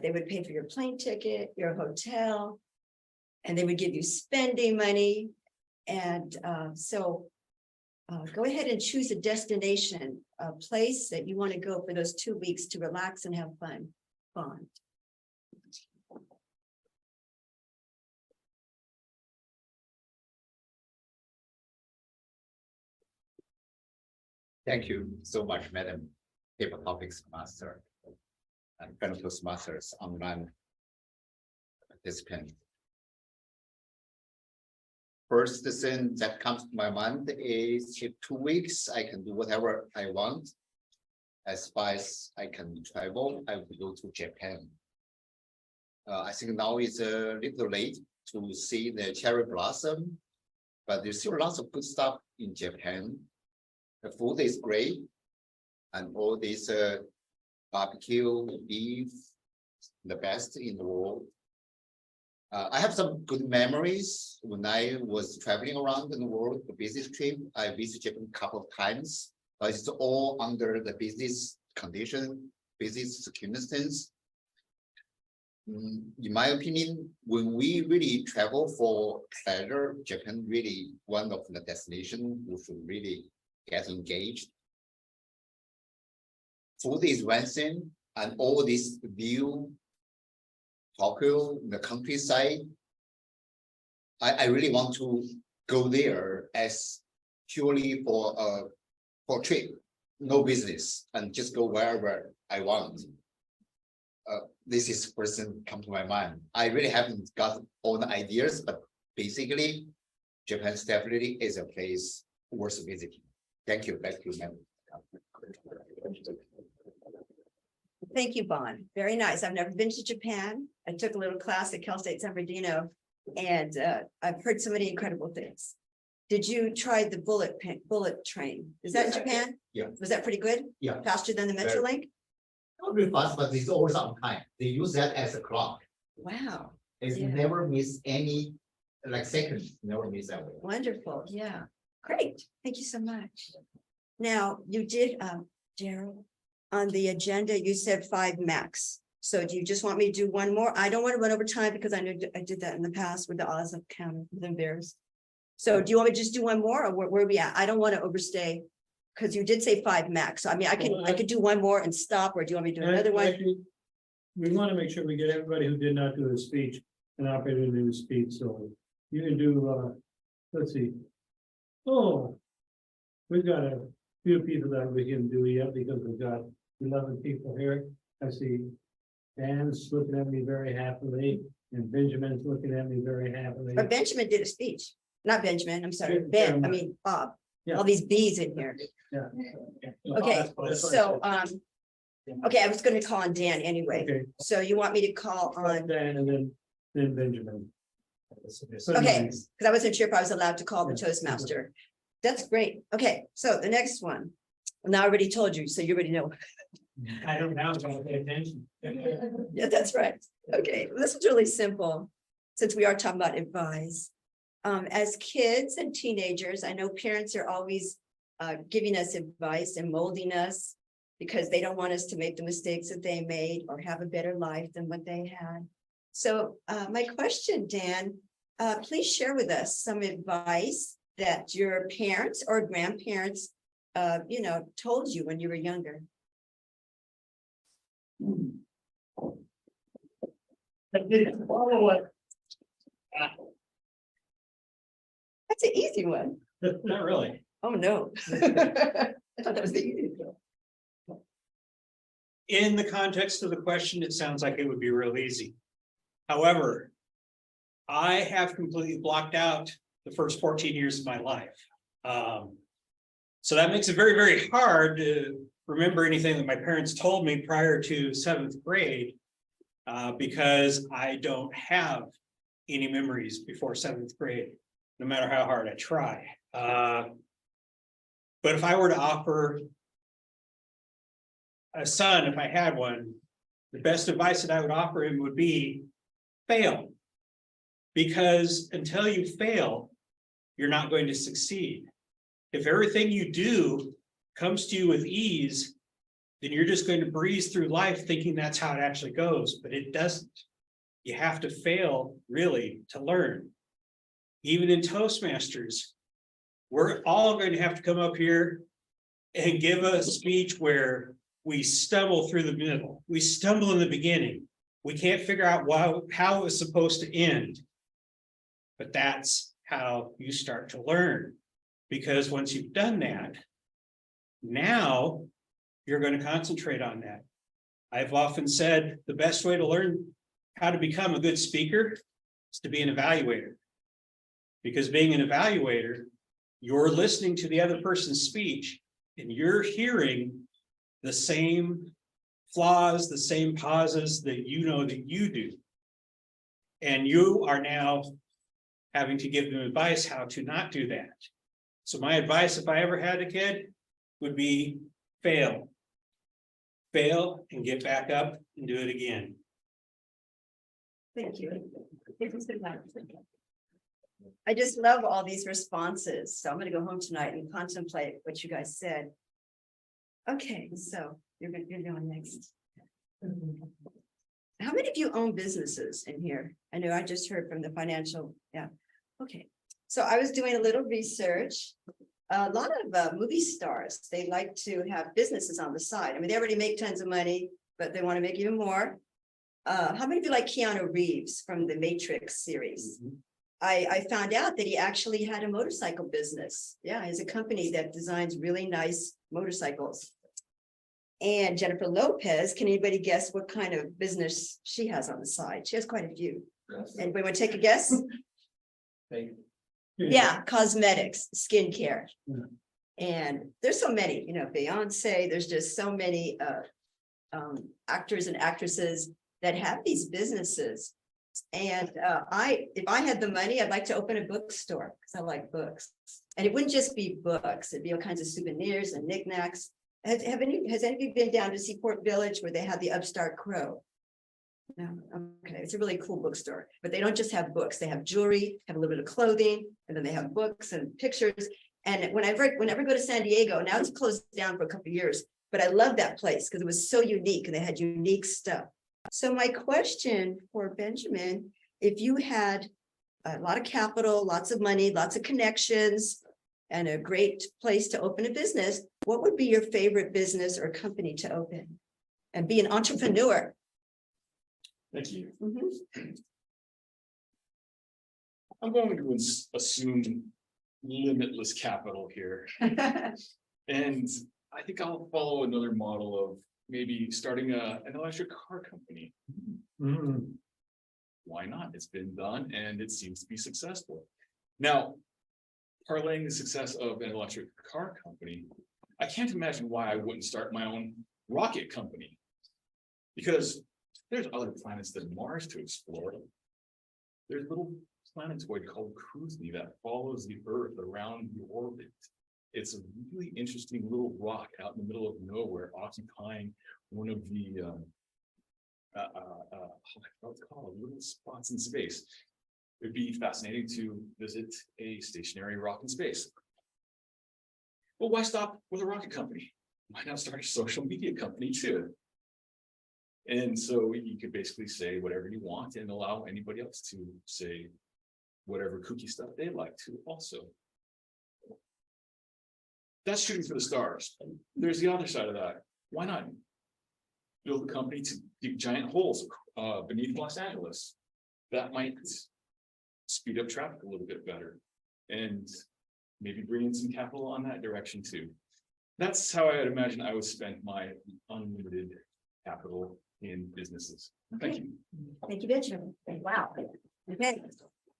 [SPEAKER 10] They would pay for your plane ticket, your hotel, and they would give you spending money. And go ahead and choose a destination, a place that you want to go for those 2 weeks to relax and have fun. Bond.
[SPEAKER 12] Thank you so much, Madam Paper Topics Master and fellow Toastmasters online participant. First thing that comes to my mind is if 2 weeks, I can do whatever I want. As far as I can travel, I would go to Japan. I think now it's a little late to see the cherry blossom, but there's still lots of good stuff in Japan. The food is great, and all this barbecue beef, the best in the world. I have some good memories when I was traveling around in the world, the business trip. I visited Japan a couple of times, but it's all under the business condition, business circumstances. In my opinion, when we really travel for pleasure, Japan really one of the destinations we should really get engaged. Food is one thing, and all this view, Tokyo, the countryside. I really want to go there as purely for a trip, no business, and just go wherever I want. This is first thing come to my mind. I really haven't got all the ideas, but basically, Japan definitely is a place worth visiting. Thank you. Back to you, ma'am.
[SPEAKER 10] Thank you, Bon. Very nice. I've never been to Japan. I took a little class at Cal State San Bernardino, and I've heard so many incredible things. Did you try the bullet train? Is that in Japan?
[SPEAKER 12] Yeah.
[SPEAKER 10] Was that pretty good?
[SPEAKER 12] Yeah.
[SPEAKER 10] Faster than the Metrolink?
[SPEAKER 12] Not really fast, but it's always on time. They use that as a clock.
[SPEAKER 10] Wow.
[SPEAKER 12] It's
[SPEAKER 10] Yeah.
[SPEAKER 12] never miss any, like seconds, never miss that way.
[SPEAKER 10] Wonderful. Yeah. Great. Thank you so much. Now, you did, Gerald, on the agenda, you said 5 max. So do you just want me to do one more? I don't want to run over time because I know I did that in the past with the odds of counting the Bears. So do you want me to just do one more, or where are we at? I don't want to overstay because you did say 5 max. So I mean, I could do one more and stop, or do you want me to do another one?
[SPEAKER 3] Actually, we want to make sure we get everybody who did not do a speech an opportunity to do a speech, so you can do, let's see. Oh, we've got a few people that we can do yet because we've got 11 people here. I see Dan's looking at me very happily, and Benjamin's looking at me very happily.
[SPEAKER 10] But Benjamin did a speech. Not Benjamin, I'm sorry,
[SPEAKER 3] Yeah,
[SPEAKER 10] Ben, I
[SPEAKER 3] yeah.
[SPEAKER 10] mean, Bob.
[SPEAKER 3] Yeah.
[SPEAKER 10] All these B's in here.
[SPEAKER 3] Yeah.
[SPEAKER 10] Okay,
[SPEAKER 3] That's what I
[SPEAKER 10] so,
[SPEAKER 3] said.
[SPEAKER 10] okay, I was gonna call on Dan anyway.
[SPEAKER 3] Okay,
[SPEAKER 10] So you want me to call on,
[SPEAKER 3] Dan and then Benjamin.
[SPEAKER 10] okay, because I wasn't sure if I was allowed to call the Toastmaster. That's great. Okay, so the next one. Now I already told you, so you already know.
[SPEAKER 3] I don't know, so I'll pay attention.
[SPEAKER 10] Yeah, that's right. Okay, this is really simple, since we are talking about advice. As kids and teenagers, I know parents are always giving us advice and molding us because they don't want us to make the mistakes that they made or have a better life than what they had. So my question, Dan, please share with us some advice that your parents or grandparents, told you when you were younger.
[SPEAKER 4] I didn't follow it.
[SPEAKER 10] That's an easy one.
[SPEAKER 5] Not really.
[SPEAKER 10] Oh, no. I thought that was the easy one.
[SPEAKER 5] In the context of the question, it sounds like it would be real easy. However, I have completely blocked out the first 14 years of my life. So that makes it very, very hard to remember anything that my parents told me prior to 7th grade, because I don't have any memories before 7th grade. no matter how hard I try. But if I were to offer a son, if I had one, the best advice that I would offer him would be fail. Because until you fail, you're not going to succeed. If everything you do comes to you with ease, then you're just going to breeze through life thinking that's how it actually goes, but it doesn't. You have to fail really to learn. Even in Toastmasters, we're all going to have to come up here and give a speech where we stumble through the middle. We stumble in the beginning. We can't figure out how it was supposed to end. But that's how you start to learn. Because once you've done that, now you're going to concentrate on that. I've often said the best way to learn how to become a good speaker is to be an evaluator. Because being an evaluator, you're listening to the other person's speech and you're hearing the same flaws, the same pauses that you know that you do. And you are now having to give them advice how to not do that. So my advice, if I ever had a kid, would be fail. Fail and get back up and do it again.
[SPEAKER 10] Thank you. I just love all these responses. So I'm gonna go home tonight and contemplate what you guys said. Okay, so you're going next. How many of you own businesses in here? I know I just heard from the financial, yeah. Okay, so I was doing a little research. A lot of movie stars, they like to have businesses on the side. I mean, they already make tons of money, but they want to make even more. How many of you like Keanu Reeves from the Matrix series? I found out that he actually had a motorcycle business. Yeah, he has a company that designs really nice motorcycles. And Jennifer Lopez, can anybody guess what kind of business she has on the side? She has quite a few. Anybody want to take a guess? Yeah, cosmetics, skincare. And there's so many, you know, Beyonce, there's just so many actors and actresses that have these businesses. And if I had the money, I'd like to open a bookstore because I like books. And it wouldn't just be books, it'd be all kinds of souvenirs and knickknacks. Has any of you been down to Seaport Village where they have the Upstart Crow? No, okay, it's a really cool bookstore, but they don't just have books, they have jewelry, have a little bit of clothing, and then they have books and pictures. And whenever I go to San Diego, now it's closed down for a couple of years, but I love that place because it was so unique and they had unique stuff. So my question for Benjamin, if you had a lot of capital, lots of money, lots of connections, and a great place to open a business, what would be your favorite business or company to open and be an entrepreneur?
[SPEAKER 2] Thank you.
[SPEAKER 10] Mm-hmm.
[SPEAKER 2] I'm going to assume limitless capital here. And I think I'll follow another model of maybe starting an electric car company. Why not? It's been done and it seems to be successful. Now, parlaying the success of an electric car company, I can't imagine why I wouldn't start my own rocket company. Because there's other planets than Mars to explore. There's little planetoid called Kuzny that follows the Earth around the orbit. It's a really interesting little rock out in the middle of nowhere, occupying one of the what's called little spots in space. It'd be fascinating to visit a stationary rock in space. Well, why stop with a rocket company? Why not start a social media company too? And so you could basically say whatever you want and allow anybody else to say whatever kooky stuff they like to also. That's shooting for the stars. There's the other side of that. Why not build a company to dig giant holes beneath Los Angeles? That might speed up traffic a little bit better and maybe bring in some capital on that direction too. That's how I would imagine I would spend my unlimited capital in businesses. Thank you.
[SPEAKER 10] Thank you, Benjamin. Wow. Okay.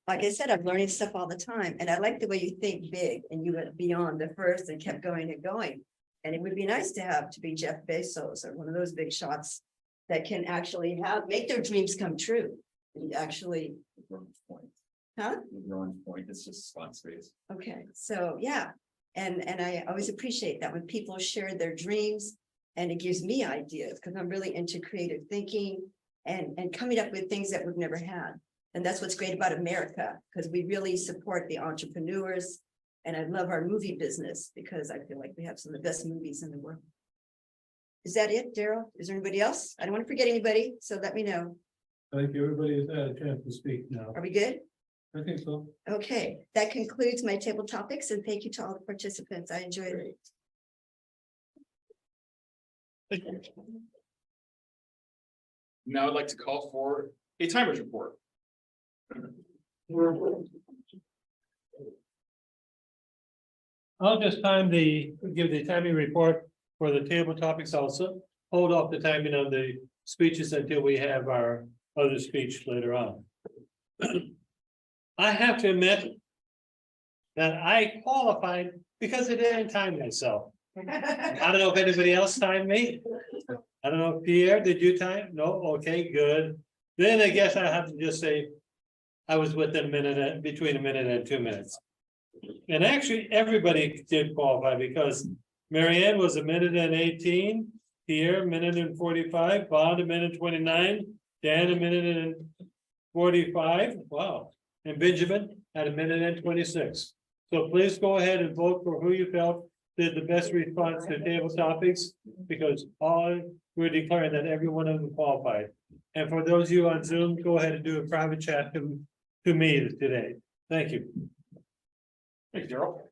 [SPEAKER 10] Like I said, I'm learning stuff all the time, and I like the way you think big and you went beyond the first and kept going and going. And it would be nice to be Jeff Bezos or one of those big shots that can actually make their dreams come true. And actually, Huh?
[SPEAKER 2] Growing point, it's just spot space.
[SPEAKER 10] Okay, so yeah, and I always appreciate that when people share their dreams and it gives me ideas because I'm really into creative thinking and coming up with things that we've never had. And that's what's great about America, because we really support the entrepreneurs. And I love our movie business because I feel like we have some of the best movies in the world. Is that it, Daryl? Is there anybody else? I don't want to forget anybody, so let me know.
[SPEAKER 3] I think everybody has had a chance to speak now.
[SPEAKER 10] Are we good?
[SPEAKER 3] I think so.
[SPEAKER 10] Okay, that concludes my table topics and thank you to all the participants. I enjoyed it.
[SPEAKER 2] Now I'd like to call for a timers report.
[SPEAKER 3] I'll just give the timing report for the table topics also. Hold off the timing on the speeches until we have our other speech later on. I have to admit that I qualified because I didn't time myself. I don't know if anybody else timed me. I don't know, Pierre, did you time? No, okay, good. Then I guess I have to just say I was within between a minute and 2 minutes. And actually, everybody did qualify because Marianne was 1:18, Pierre 1:45, Bond 1:29, Dan 1:45. Wow. And Benjamin had 1:26. So please go ahead and vote for who you felt did the best response to table topics, because we're declaring that every one of them qualified. And for those of you on Zoom, go ahead and do a private chat to me today. Thank you.
[SPEAKER 2] Thank you, Daryl.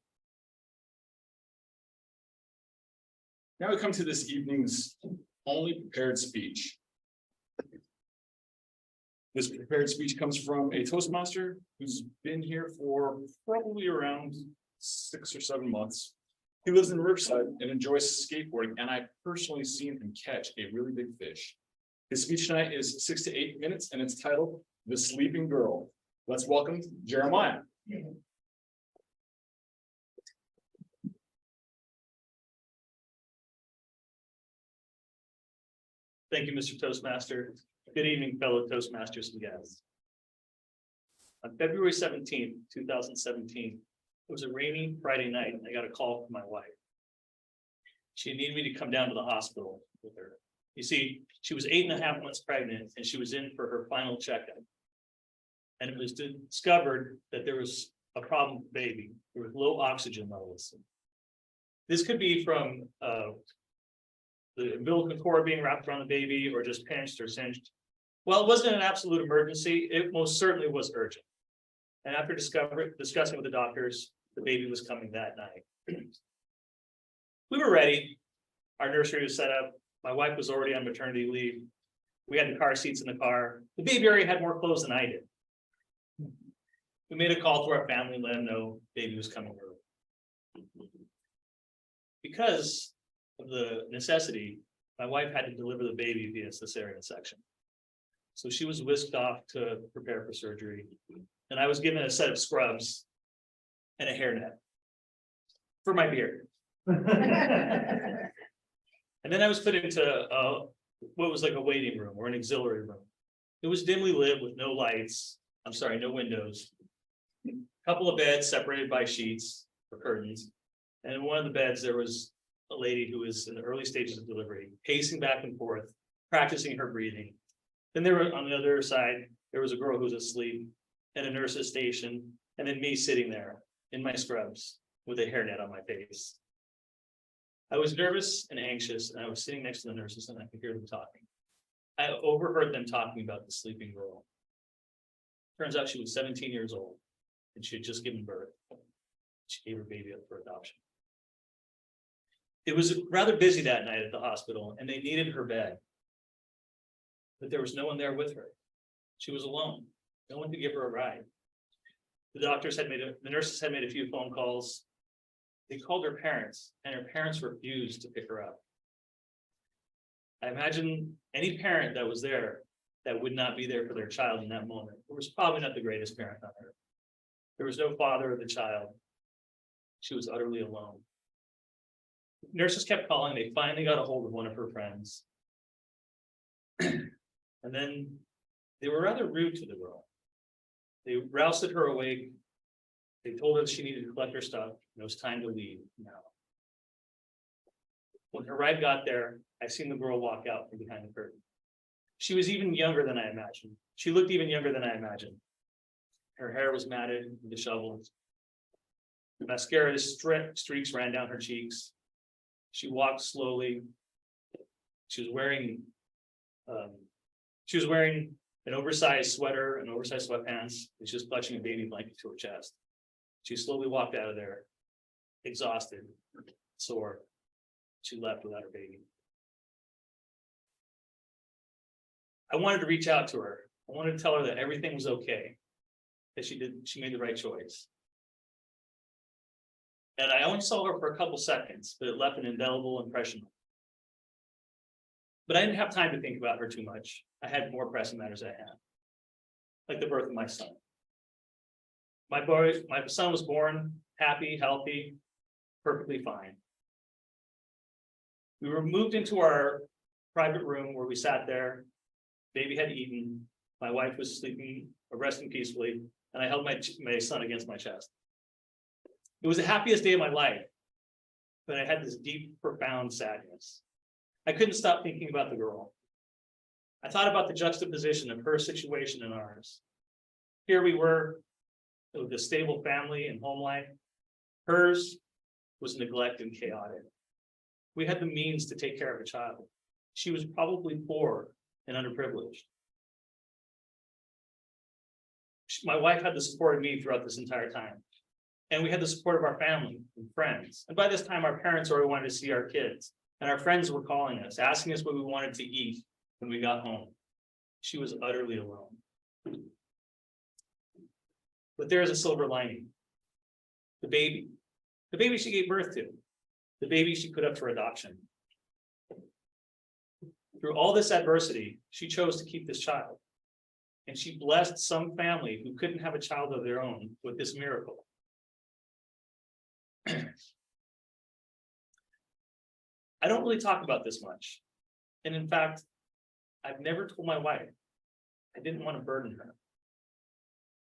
[SPEAKER 2] Now we come to this evening's only prepared speech. This prepared speech comes from a Toastmaster who's been here for probably around 6 or 7 months. He lives in Riverside and enjoys skateboarding, and I've personally seen him catch a really big fish. His speech tonight is 6 to 8 minutes, and it's titled "The Sleeping Girl." Let's welcome Jeremiah.
[SPEAKER 5] Thank you, Mr. Toastmaster. Good evening, fellow Toastmasters and guests. On February 17th, 2017, it was a rainy Friday night, and I got a call from my wife. She needed me to come down to the hospital with her. You see, she was 8.5 months pregnant, and she was in for her final checkup. And it was discovered that there was a problem with the baby. There was low oxygen levels. This could be from the umbilical cord being wrapped around the baby, or just pinched or cinched. Well, it wasn't an absolute emergency. It most certainly was urgent. And after discussing with the doctors, the baby was coming that night. We were ready. Our nursery was set up. My wife was already on maternity leave. We had the car seats in the car. The baby already had more clothes than I did. We made a call to our family and let them know baby was coming early. Because of the necessity, my wife had to deliver the baby via cesarean section. So she was whisked off to prepare for surgery, and I was given a set of scrubs and a hairnet for my beard. And then I was put into what was like a waiting room or an auxiliary room. It was dimly lit with no lights. I'm sorry, no windows. A couple of beds separated by sheets or curtains. And in one of the beds, there was a lady who was in the early stages of delivery, pacing back and forth, practicing her breathing. Then there were on the other side, there was a girl who was asleep and a nurse's station, and then me sitting there in my scrubs with a hairnet on my face. I was nervous and anxious, and I was sitting next to the nurses, and I could hear them talking. I overheard them talking about the sleeping girl. Turns out she was 17 years old, and she had just given birth. She gave her baby up for adoption. It was rather busy that night at the hospital, and they needed her bed. But there was no one there with her. She was alone. No one could give her a ride. The nurses had made a few phone calls. They called her parents, and her parents refused to pick her up. I imagine any parent that was there that would not be there for their child in that moment. It was probably not the greatest parent on earth. There was no father of the child. She was utterly alone. Nurses kept calling. They finally got a hold of one of her friends. And then they were rather rude to the girl.
[SPEAKER 4] They rousted her awake. They told her she needed to collect her stuff, and it was time to leave now. When her ride got there, I seen the girl walk out from behind the curtain. She was even younger than I imagined. She looked even younger than I imagined. Her hair was matted and disheveled. The mascara streaks ran down her cheeks. She walked slowly. She was wearing an oversized sweater and oversized sweatpants, and she was clutching a baby blanket to her chest. She slowly walked out of there, exhausted, sore. She left without her baby. I wanted to reach out to her. I wanted to tell her that everything was okay, that she made the right choice. And I only saw her for a couple seconds, but it left an indelible impression. But I didn't have time to think about her too much. I had more pressing matters at hand, like the birth of my son. My son was born happy, healthy, perfectly fine. We were moved into our private room where we sat there. Baby had eaten. My wife was sleeping, resting peacefully, and I held my son against my chest. It was the happiest day of my life, but I had this deep, profound sadness. I couldn't stop thinking about the girl. I thought about the juxtaposition of her situation and ours. Here we were with a stable family and home life. Hers was neglect and chaotic. We had the means to take care of a child. She was probably poor and underprivileged. My wife had the support of me throughout this entire time. And we had the support of our family and friends. And by this time, our parents already wanted to see our kids. And our friends were calling us, asking us what we wanted to eat when we got home. She was utterly alone. But there is a silver lining. The baby she gave birth to, the baby she put up for adoption. Through all this adversity, she chose to keep this child. And she blessed some family who couldn't have a child of their own with this miracle. I don't really talk about this much. And in fact, I've never told my wife. I didn't want to burden her.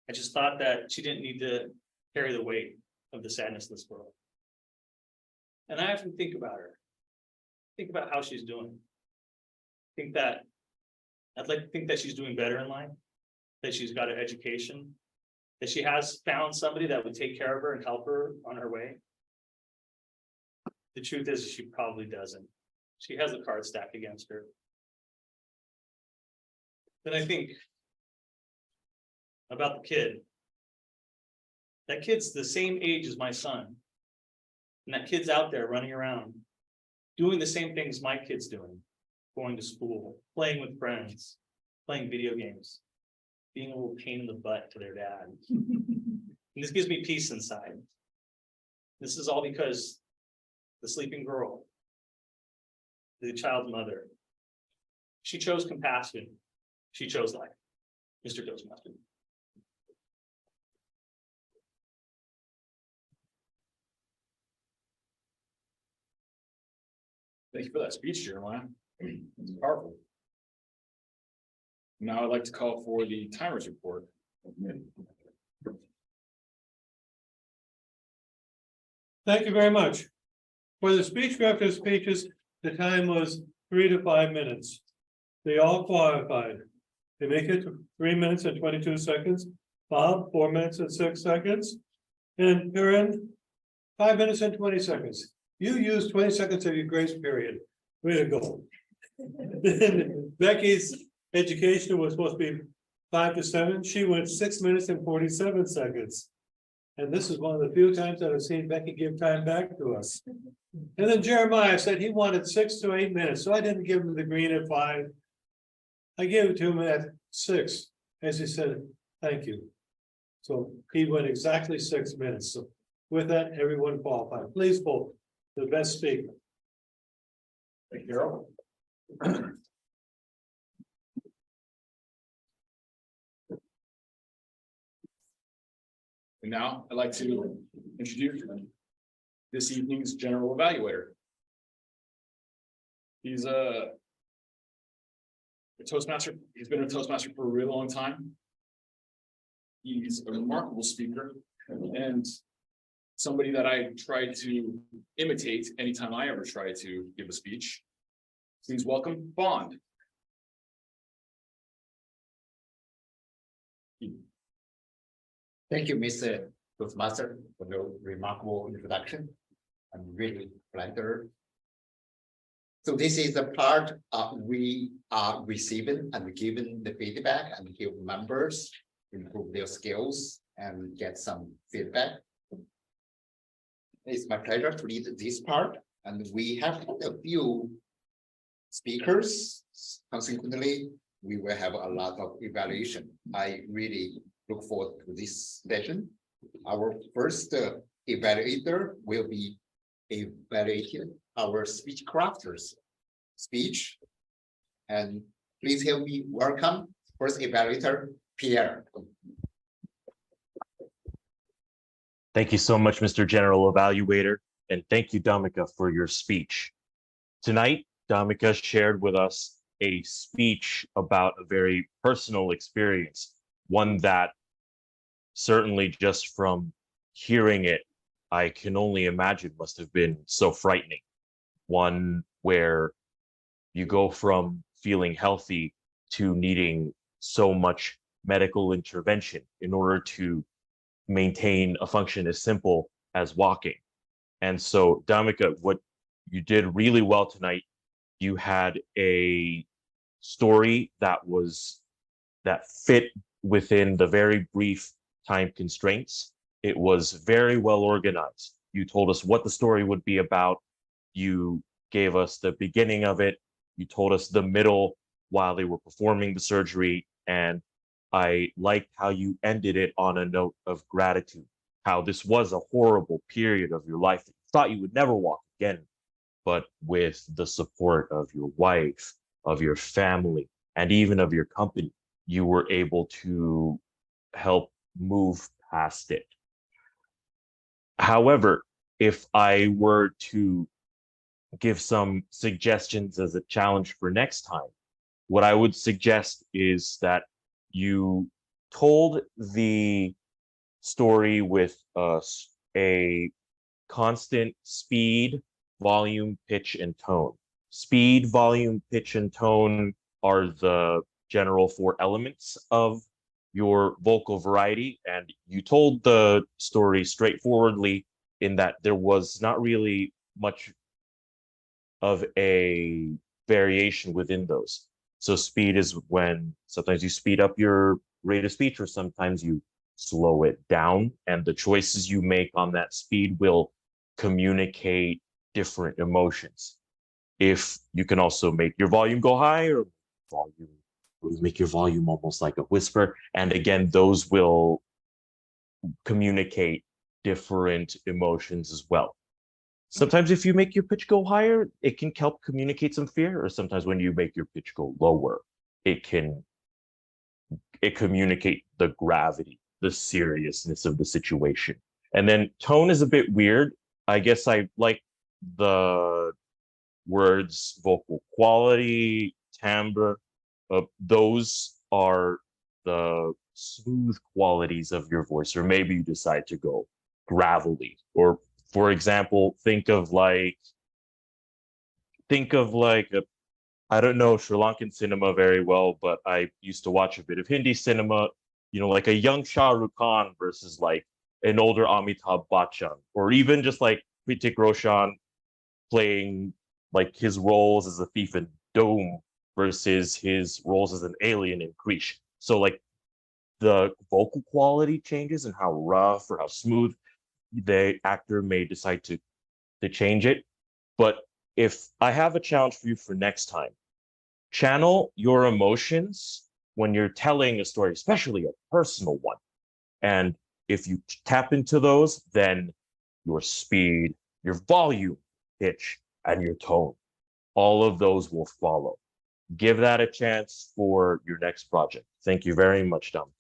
[SPEAKER 4] I just thought that she didn't need to carry the weight of the sadness of this world. And I often think about her. Think about how she's doing. I'd like to think that she's doing better in life, that she's got an education, that she has found somebody that would take care of her and help her on her way. The truth is, she probably doesn't. She has the cards stacked against her. Then I think about the kid. That kid's the same age as my son. And that kid's out there running around, doing the same things my kid's doing, going to school, playing with friends, playing video games, being a little pain in the butt to their dad. And this gives me peace inside. This is all because the sleeping girl, the child's mother, she chose compassion. She chose life. Mr. Toastmaster.
[SPEAKER 2] Thank you for that speech, Jeremiah. It's powerful. Now I'd like to call for the timers report.
[SPEAKER 3] Thank you very much. For the speechcrafter speeches, the time was 3 to 5 minutes. They all qualified. They make it 3 minutes and 22 seconds. Bob, 4 minutes and 6 seconds. And Karen, 5 minutes and 20 seconds. You used 20 seconds of your grace period. Way to go. Becky's education was supposed to be 5 to 7. She went 6 minutes and 47 seconds. And this is one of the few times that I've seen Becky give time back to us. And then Jeremiah said he wanted 6 to 8 minutes, so I didn't give him the green at 5. I gave it to him at 6, as he said, thank you. So he went exactly 6 minutes. So with that, everyone qualified. Please vote the best speaker.
[SPEAKER 2] Thank you, Harold. And now I'd like to introduce this evening's general evaluator. He's a Toastmaster. He's been a Toastmaster for a really long time. He's a remarkable speaker and somebody that I try to imitate anytime I ever try to give a speech. Please welcome Bond.
[SPEAKER 12] Thank you, Mr. Toastmaster, for the remarkable introduction. I'm really flattered. So this is the part we are receiving and giving the feedback and help members improve their skills and get some feedback. It's my pleasure to lead this part, and we have a few speakers. Consequently, we will have a lot of evaluation. I really look forward to this session. Our first evaluator will be evaluating our speech crafters speech. And please help me welcome first evaluator, Pierre.
[SPEAKER 9] Thank you so much, Mr. General Evaluator, and thank you, Damika, for your speech. Tonight, Damika shared with us a speech about a very personal experience, one that certainly just from hearing it, I can only imagine must have been so frightening. One where you go from feeling healthy to needing so much medical intervention in order to maintain a function as simple as walking. And so, Damika, what you did really well tonight, you had a story that fit within the very brief time constraints. It was very well organized. You told us what the story would be about. You gave us the beginning of it. You told us the middle while they were performing the surgery. And I liked how you ended it on a note of gratitude, how this was a horrible period of your life. You thought you would never walk again, but with the support of your wife, of your family, and even of your company, you were able to help move past it. However, if I were to give some suggestions as a challenge for next time, what I would suggest is that you told the story with a constant speed, volume, pitch, and tone. Speed, volume, pitch, and tone are the general 4 elements of your vocal variety, and you told the story straightforwardly in that there was not really much of a variation within those. So speed is when sometimes you speed up your rate of speech or sometimes you slow it down, and the choices you make on that speed will communicate different emotions. If you can also make your volume go high or make your volume almost like a whisper, and again, those will communicate different emotions as well. Sometimes if you make your pitch go higher, it can help communicate some fear, or sometimes when you make your pitch go lower, it communicate the gravity, the seriousness of the situation. And then tone is a bit weird. I guess I like the words vocal quality, timbre. Those are the smooth qualities of your voice, or maybe you decide to go gravelly, or for example, think of like I don't know Sri Lankan cinema very well, but I used to watch a bit of Hindi cinema, like a young Shah Rukh Khan versus like an older Amitabh Bachchan, or even just like Hrithik Roshan playing like his roles as a thief in Dome versus his roles as an alien in Krish. So like the vocal quality changes and how rough or how smooth the actor may decide to change it. But if I have a challenge for you for next time, channel your emotions when you're telling a story, especially a personal one. And if you tap into those, then your speed, your volume, pitch, and your tone, all of those will follow. Give that a chance for your next project. Thank you very much, Dom.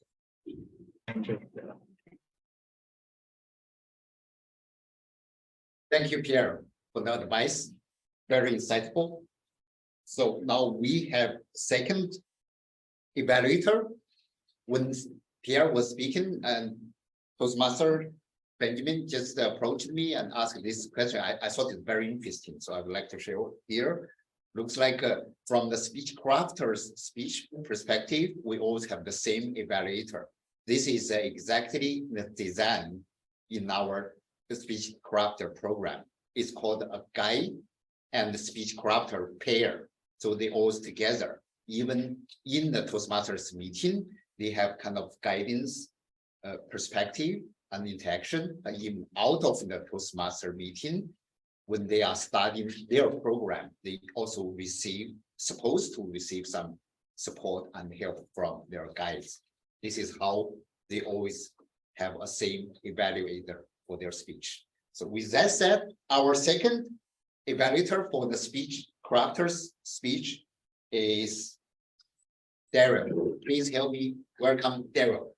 [SPEAKER 6] Thank you.
[SPEAKER 12] Thank you, Pierre, for the advice. Very insightful. So now we have second evaluator, Wen Pierre was speaking and Toastmaster Benjamin just approached me and asked this question. I thought it very interesting, so I would like to share here. Looks like from the Speechcrafter's speech perspective, we always have the same evaluator. This is exactly the design in our Speechcrafter program. It's called a guide and the Speechcrafter pair. So they all together, even in the Toastmasters meeting, they have kind of guidance, perspective and interaction, even out of the Toastmaster meeting. When they are starting their program, they also supposed to receive some support and help from their guides. This is how they always have a same evaluator for their speech. So with that said, our second evaluator for the Speechcrafter's speech is Daryl. Please help me welcome Daryl.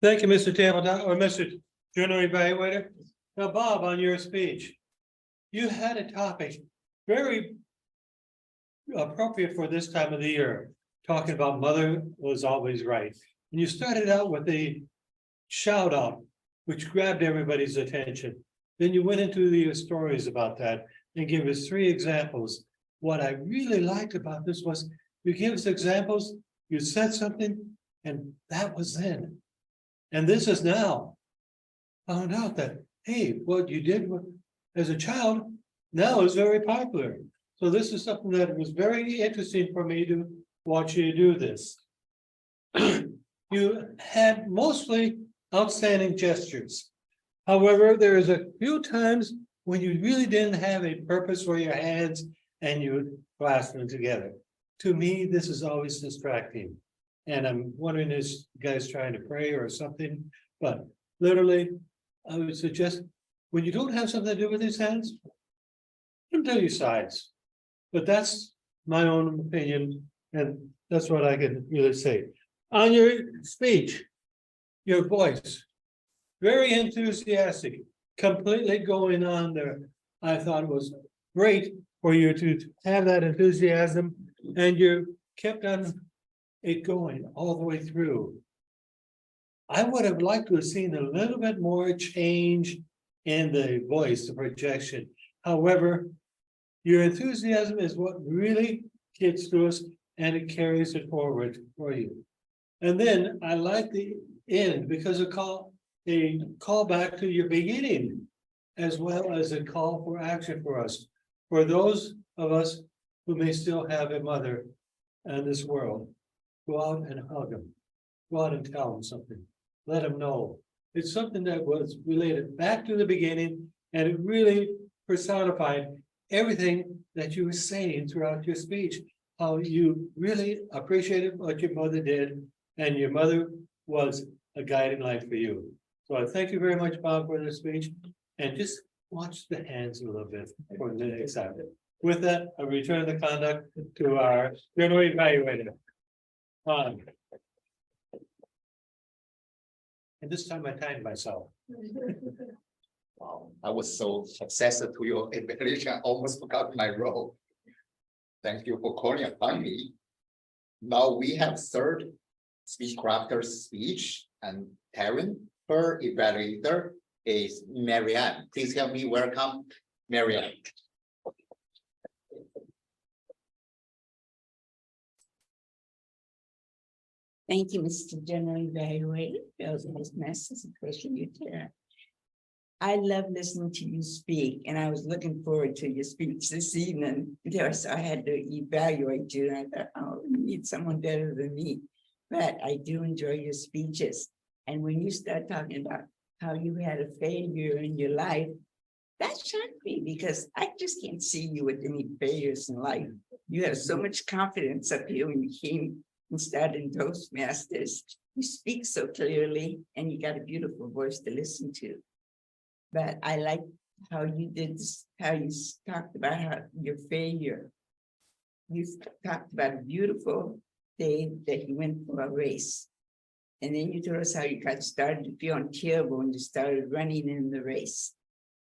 [SPEAKER 3] Thank you, Mr. Tabletop, or Mr. General Evaluator. Now, Bob, on your speech, you had a topic very appropriate for this time of the year, talking about mother was always right. And you started out with a shout out, which grabbed everybody's attention. Then you went into the stories about that and gave us 3 examples. What I really liked about this was you gave us examples, you said something, and that was then. And this is now found out that, hey, what you did as a child now is very popular. So this is something that was very interesting for me to watch you do this. You had mostly outstanding gestures. However, there is a few times when you really didn't have a purpose for your hands and you clasped them together. To me, this is always distracting. And I'm wondering, is you guys trying to pray or something? But literally, I would suggest when you don't have something to do with these hands, don't do your sides. But that's my own opinion, and that's what I can really say. On your speech, your voice, very enthusiastic, completely going on there. I thought it was great for you to have that enthusiasm, and you kept on it going all the way through. I would have liked to have seen a little bit more change in the voice, the projection. However, your enthusiasm is what really gets to us, and it carries it forward for you. And then I like the end because a call back to your beginning, as well as a call for action for us. For those of us who may still have a mother in this world, go out and hug them. Go out and tell them something. Let them know. It's something that was related back to the beginning, and it really personified everything that you were saying throughout your speech. How you really appreciated what your mother did, and your mother was a guiding light for you. So I thank you very much, Bob, for this speech, and just watch the hands a little bit for the next time. With that, I return the conduct to our general evaluator. And this time I timed myself.
[SPEAKER 12] Wow, I was so obsessed to your evaluation, I almost forgot my role. Thank you for calling upon me. Now we have third Speechcrafter's speech, and Taryn, her evaluator is Marianne. Please help me welcome Marianne.
[SPEAKER 11] Thank you, Mr. General Evaluator. Those are his messages, appreciate you, Tara. I love listening to you speak, and I was looking forward to your speech this evening. So I had to evaluate you, and I thought, oh, we need someone better than me. But I do enjoy your speeches. And when you start talking about how you had a failure in your life, that shocked me because I just can't see you with any failures in life. You have so much confidence up here when you came and started in Toastmasters. You speak so clearly, and you got a beautiful voice to listen to. But I like how you did this, how you talked about your failure. You talked about a beautiful day that you went for a race. And then you told us how you got started to feel terrible when you started running in the race.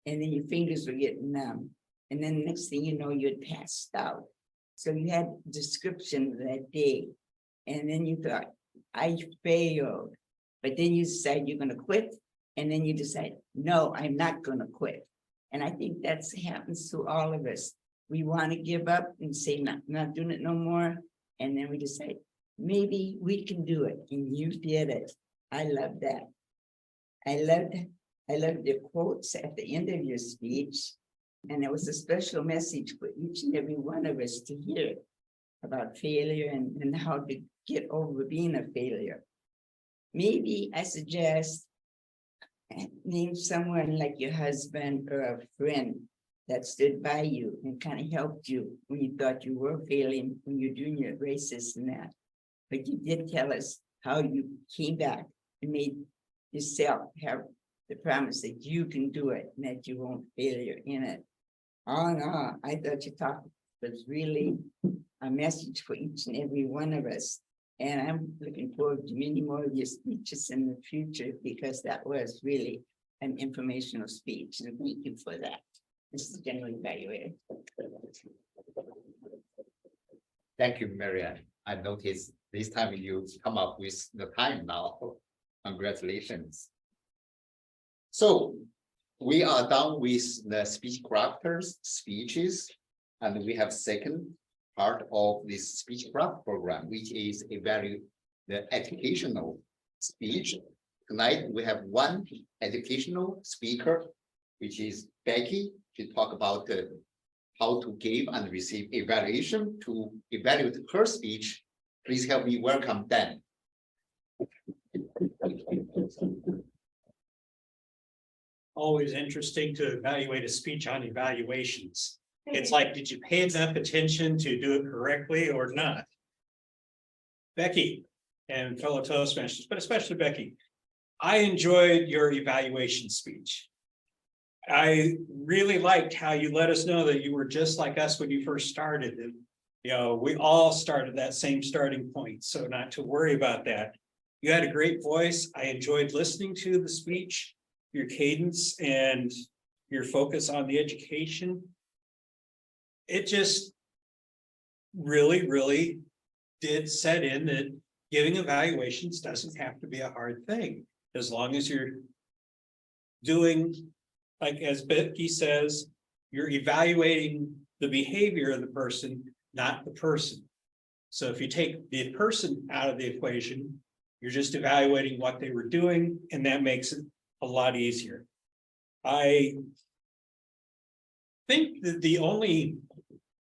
[SPEAKER 11] And then your fingers were getting numb. And then the next thing you know, you had passed out. So you had description of that day. And then you thought, I failed. But then you decide you're gonna quit. And then you decide, no, I'm not gonna quit. And I think that's happens to all of us. We want to give up and say, not doing it no more. And then we decide, maybe we can do it. And you did it. I love that. I loved the quotes at the end of your speech. And it was a special message for each and every one of us to hear about failure and how to get over being a failure. Maybe I suggest name someone like your husband or a friend that stood by you and kind of helped you when you thought you were failing, when you're doing your races and that. But you did tell us how you came back and made yourself have the promise that you can do it and that you won't failure in it. Oh no, I thought your talk was really a message for each and every one of us. And I'm looking forward to many more of your speeches in the future because that was really an informational speech. And thank you for that. This is generally evaluated.
[SPEAKER 12] Thank you, Marianne. I noticed this time you come up with the time now. Congratulations. So we are done with the speech crafters speeches, and we have second part of this Speechcraft program, which is the educational speech. Tonight we have one educational speaker, which is Becky, to talk about how to give and receive evaluation to evaluate her speech. Please help me welcome Dan.
[SPEAKER 5] Always interesting to evaluate a speech on evaluations. It's like, did you pay enough attention to do it correctly or not? Becky and fellow Toastmasters, but especially Becky, I enjoyed your evaluation speech. I really liked how you let us know that you were just like us when you first started. And, you know, we all started that same starting point, so not to worry about that. You had a great voice. I enjoyed listening to the speech, your cadence and your focus on the education. It just really, really did set in that giving evaluations doesn't have to be a hard thing. As long as you're doing, like as Becky says, you're evaluating the behavior of the person, not the person. So if you take the person out of the equation, you're just evaluating what they were doing, and that makes it a lot easier. I think that the only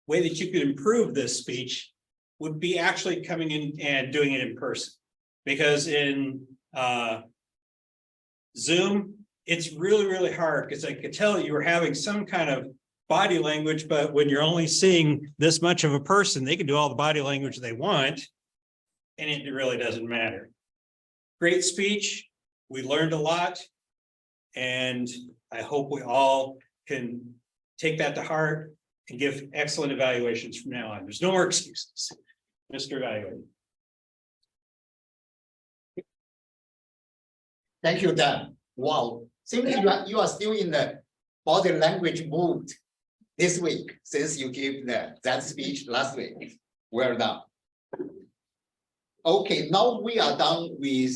[SPEAKER 5] way that you could improve this speech would be actually coming in and doing it in person. Because in Zoom, it's really, really hard because I could tell you were having some kind of body language, but when you're only seeing this much of a person, they can do all the body language they want, and it really doesn't matter. Great speech. We learned a lot, and I hope we all can take that to heart and give excellent evaluations from now on. There's no more excuses. Mr. Evaluator.
[SPEAKER 12] Thank you, Dan. Wow, seems you are still in the body language mood this week since you gave that speech last week. Well done. Okay, now we are done with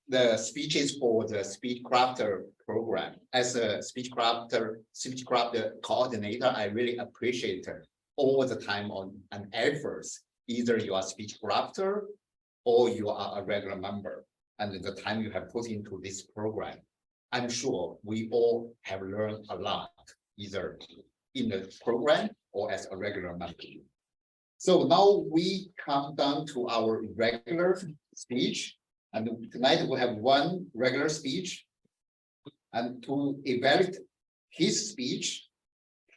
[SPEAKER 12] the speeches for the Speechcrafter program. As a Speechcrafter coordinator, I really appreciate all the time and efforts. Either you are Speechcrafter or you are a regular member, and the time you have put into this program. I'm sure we all have learned a lot, either in the program or as a regular member. So now we come down to our regular speech. And tonight we have one regular speech. And to evaluate his speech,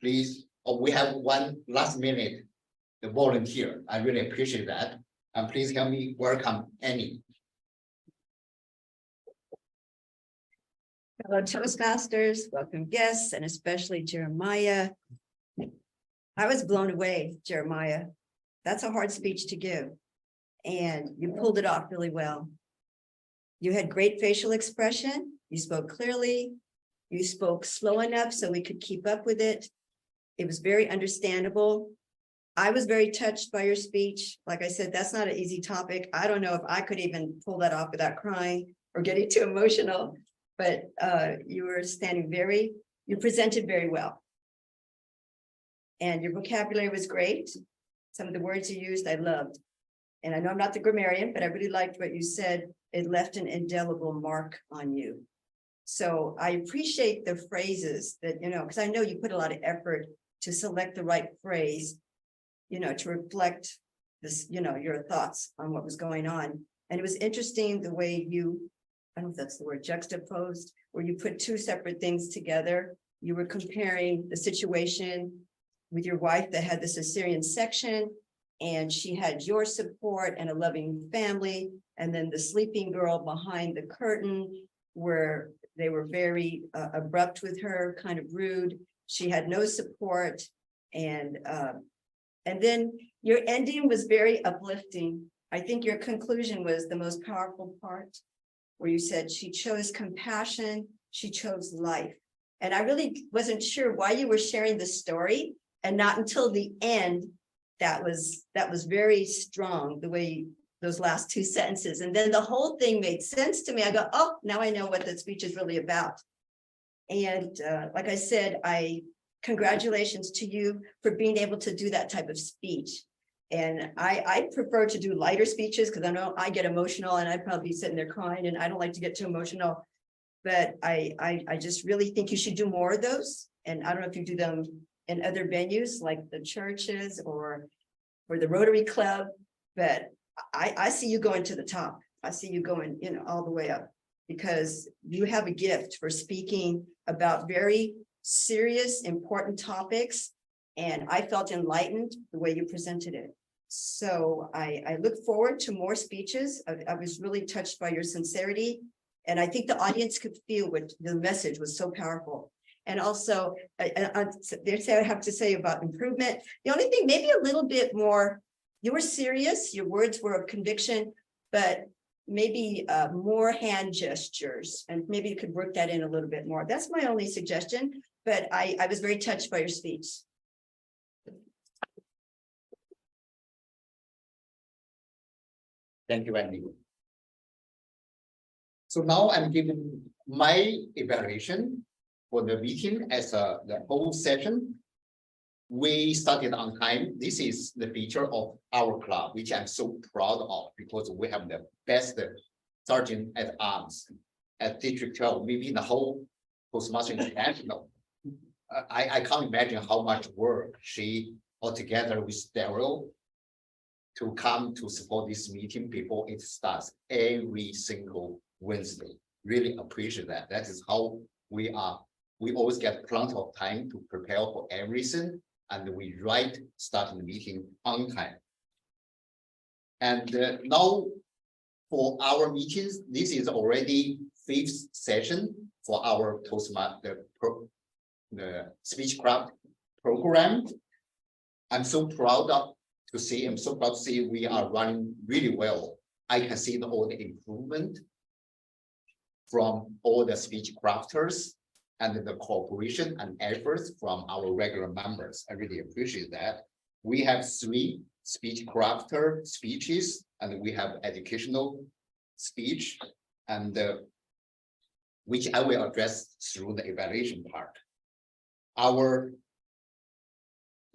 [SPEAKER 12] please, we have one last minute, the volunteer. I really appreciate that. And please help me welcome Annie.
[SPEAKER 10] Hello, Toastmasters, welcome guests, and especially Jeremiah. I was blown away, Jeremiah. That's a hard speech to give, and you pulled it off really well. You had great facial expression. You spoke clearly. You spoke slow enough so we could keep up with it. It was very understandable. I was very touched by your speech. Like I said, that's not an easy topic. I don't know if I could even pull that off without crying or getting too emotional. But you were you presented very well. And your vocabulary was great. Some of the words you used, I loved. And I know I'm not the grammarian, but I really liked what you said. It left an indelible mark on you. So I appreciate the phrases that, because I know you put a lot of effort to select the right phrase, to reflect this, your thoughts on what was going on. And it was interesting the way you, I don't know if that's the word, juxtaposed, where you put two separate things together. You were comparing the situation with your wife that had the cesarean section, and she had your support and a loving family, and then the sleeping girl behind the curtain where they were very abrupt with her, kind of rude. She had no support, and then your ending was very uplifting. I think your conclusion was the most powerful part, where you said she chose compassion, she chose life. And I really wasn't sure why you were sharing the story, and not until the end. That was very strong, the way those last two sentences. And then the whole thing made sense to me. I go, oh, now I know what the speech is really about. And like I said, congratulations to you for being able to do that type of speech. And I prefer to do lighter speeches because I know I get emotional and I'd probably be sitting there crying, and I don't like to get too emotional. But I just really think you should do more of those. And I don't know if you do them in other venues like the churches or the Rotary Club, but I see you going to the top. I see you going, all the way up, because you have a gift for speaking about very serious, important topics. And I felt enlightened the way you presented it. So I look forward to more speeches. I was really touched by your sincerity. And I think the audience could feel what the message was so powerful. And also, there's I have to say about improvement. The only thing, maybe a little bit more, you were serious, your words were of conviction, but maybe more hand gestures, and maybe you could work that in a little bit more. That's my only suggestion, but I was very touched by your speech.
[SPEAKER 12] Thank you, Wendy. So now I'm giving my evaluation for the meeting as the whole session. We started on time. This is the feature of our club, which I'm so proud of, because we have the best sergeant at arms at District 12, maybe in the whole Toastmaster International. I can't imagine how much work she, altogether with Daryl, to come to support this meeting before it starts every single Wednesday. Really appreciate that. That is how we are. We always get plenty of time to prepare for everything, and we start the meeting on time. And now for our meetings, this is already 5th session for our Toastmaster, the Speechcraft program. I'm so proud to see we are running really well. I can see all the improvement from all the speech crafters and the cooperation and efforts from our regular members. I really appreciate that. We have 3 speech crafter speeches, and we have educational speech, and which I will address through the evaluation part. Our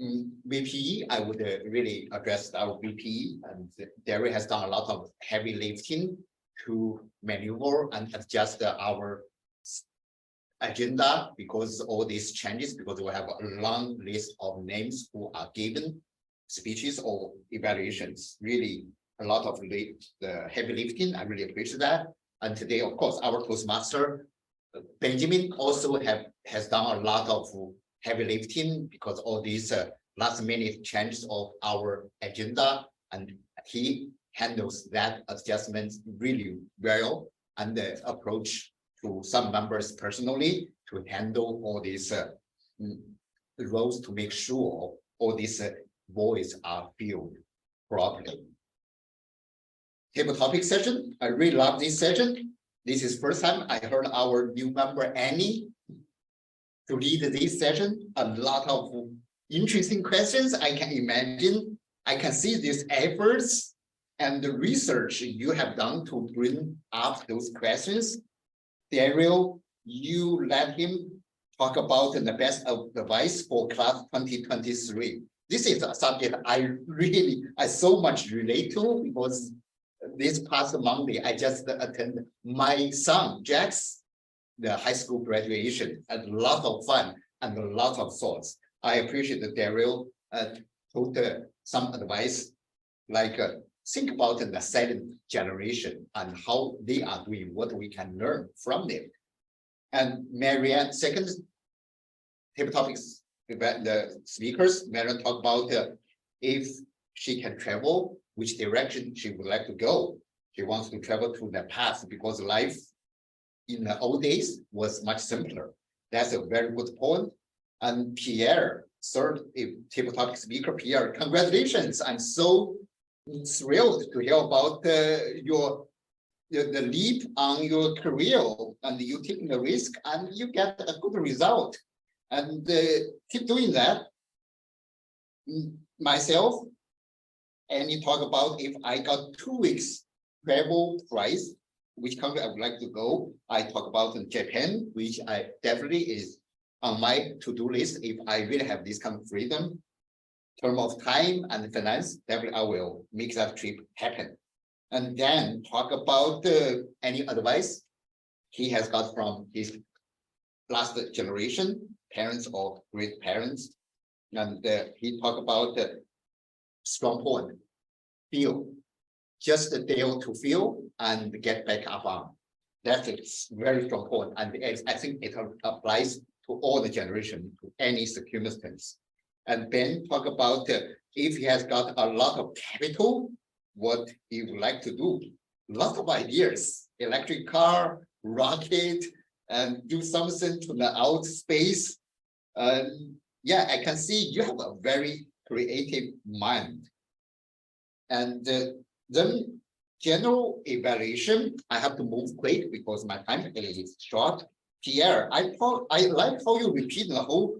[SPEAKER 12] VPE, I would really address our VPE, and Derry has done a lot of heavy lifting to maneuver and adjust our agenda, because all these changes, because we have a long list of names who are given speeches or evaluations. Really a lot of the heavy lifting. I really appreciate that. And today, of course, our Toastmaster Benjamin also has done a lot of heavy lifting, because all these last minute changes of our agenda, and he handles that adjustment really well, and the approach to some members personally to handle all these roles to make sure all these voices are filled properly. Table topic session. I really love this session. This is first time I heard our new member Annie to lead this session. A lot of interesting questions. I can imagine, I can see these efforts and the research you have done to bring up those questions. Daryl, you let him talk about the best advice for class 2023. This is a subject I so much relate to, because this past Monday, I just attended my son, Jack's, the high school graduation, a lot of fun and a lot of thoughts. I appreciate that Daryl told some advice, like think about the second generation and how they are doing, what we can learn from them. And Marianne, second table topics, the speakers, Marianne talked about if she can travel, which direction she would like to go. She wants to travel to the past because life in the old days was much simpler. That's a very good point. And Pierre, third table topic speaker, Pierre, congratulations. I'm so thrilled to hear about the leap on your career, and you taking the risk and you get a good result. And keep doing that. Myself, and you talk about if I got 2 weeks travel price, which country I would like to go. I talk about Japan, which I definitely is on my to-do list. If I really have this kind of freedom, term of time and finance, definitely I will make that trip happen. And then talk about any advice he has got from his last generation, parents or great parents. And he talked about the strong point, feel, just dare to feel and get back up on. That's a very strong point. And I think it applies to all the generation, to any circumstance. And Ben talk about if he has got a lot of capital, what he would like to do. Lots of ideas, electric car, rocket, and do something to the outer space. Yeah, I can see you have a very creative mind. And then general evaluation, I have to move quick because my time is short. Pierre, I like how you repeat the whole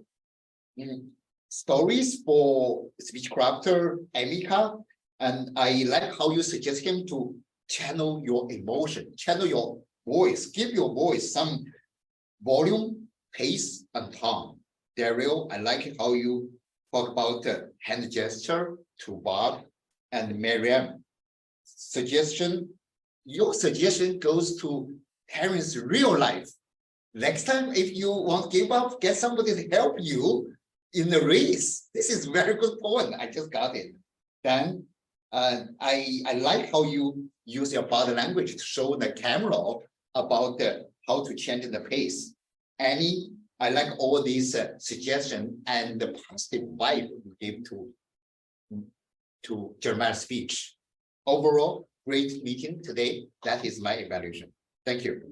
[SPEAKER 12] stories for Speechcrafter, Amica, and I like how you suggest him to channel your emotion, channel your voice, give your voice some volume, pace, and tone. Daryl, I like how you talk about the hand gesture to Bob and Miriam. Your suggestion goes to parents' real life. Next time, if you want to give up, get somebody to help you in the race. This is very good point. I just got it. Then I like how you use your body language to show the camera about how to change the pace. Annie, I like all these suggestions and the positive vibe you give to Jeremiah's speech. Overall, great meeting today. That is my evaluation. Thank you.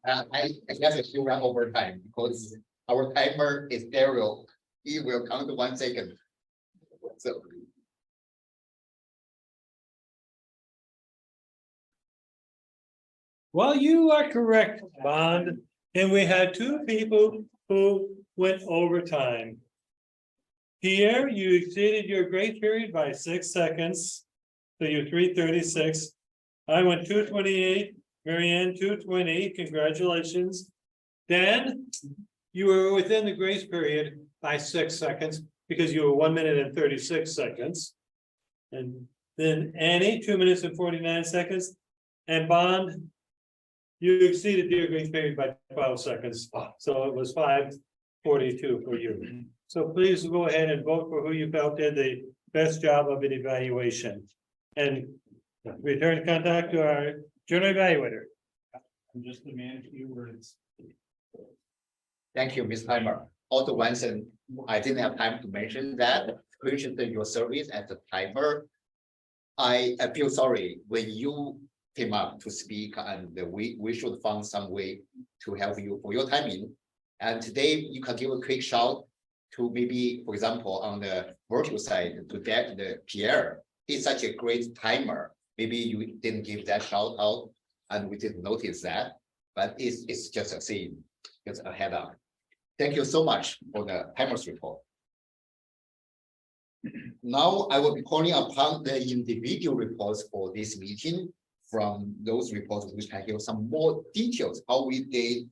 [SPEAKER 12] I guess I still run over time because our timer is Daryl. He will count to 1 second. So.
[SPEAKER 3] Well, you are correct, Bond. And we had 2 people who went overtime. Pierre, you exceeded your grace period by 6 seconds. So you're 3:36. I went 2:28. Marianne, 2:20. Congratulations. Dan, you were within the grace period by 6 seconds because you were 1 minute and 36 seconds. And then Annie, 2 minutes and 49 seconds. And Bond, you exceeded your grace period by 12 seconds. So it was 5:42 for you. So please go ahead and vote for who you felt did the best job of an evaluation. And return contact to our general evaluator. I'm just the man, a few words.
[SPEAKER 12] Thank you, Ms. Timer. Also, once I didn't have time to mention that, appreciate your service as a timer. I feel sorry when you came up to speak, and we should find some way to help you for your timing. And today you can give a quick shout to maybe, for example, on the virtual side to the Pierre. He's such a great timer. Maybe you didn't give that shout out and we didn't notice that, but it's just a thing, just a head up. Thank you so much for the timers report. Now I will be calling upon the individual reports for this meeting. From those reports, we can give some more details how we did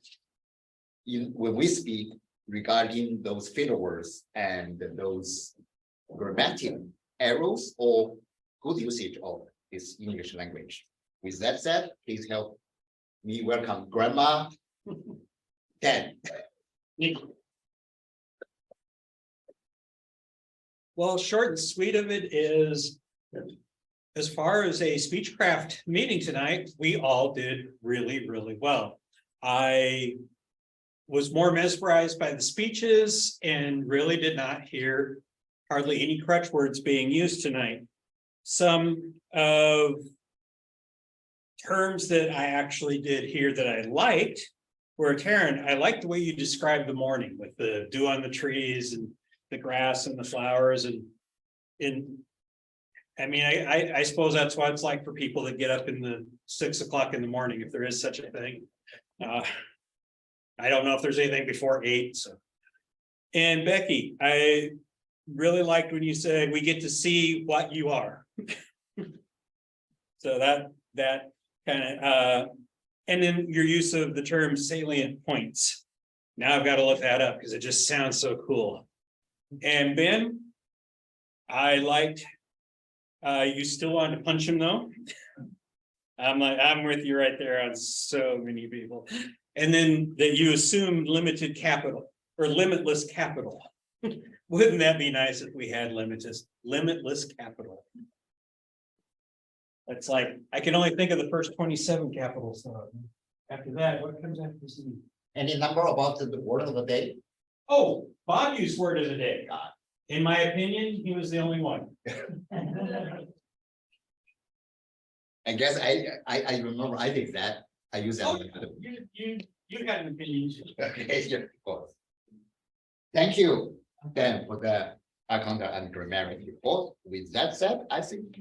[SPEAKER 12] when we speak regarding those filler words and those grammatic errors or good usage of this English language. With that said, please help me welcome Grandma Dan.
[SPEAKER 5] Well, short and sweet of it is, as far as a Speechcraft meeting tonight, we all did really, really well. I was more mesmerized by the speeches and really did not hear hardly any crutch words being used tonight. Some of terms that I actually did hear that I liked were, Taryn, I like the way you described the morning with the dew on the trees and the grass and the flowers and I mean, I suppose that's what it's like for people that get up in the 6 o'clock in the morning, if there is such a thing. I don't know if there's anything before 8. So, and Becky, I really liked when you said we get to see what you are. So that kind of and then your use of the term salient points. Now I've got to look that up because it just sounds so cool. And Ben, I liked you still want to punch him though. I'm with you right there on so many people. And then that you assumed limited capital or limitless capital. Wouldn't that be nice if we had limitless capital? It's like I can only think of the first 27 capitals. After that, what comes after C?
[SPEAKER 12] Any number about the word of the day?
[SPEAKER 5] Oh, Bob used word of the day. In my opinion, he was the only one.
[SPEAKER 12] I guess I remember I did that. I use that.
[SPEAKER 5] Oh, you got an opinion.
[SPEAKER 12] Okay, yeah, of course. Thank you, Dan, for the accounting and grammar report. With that said, I think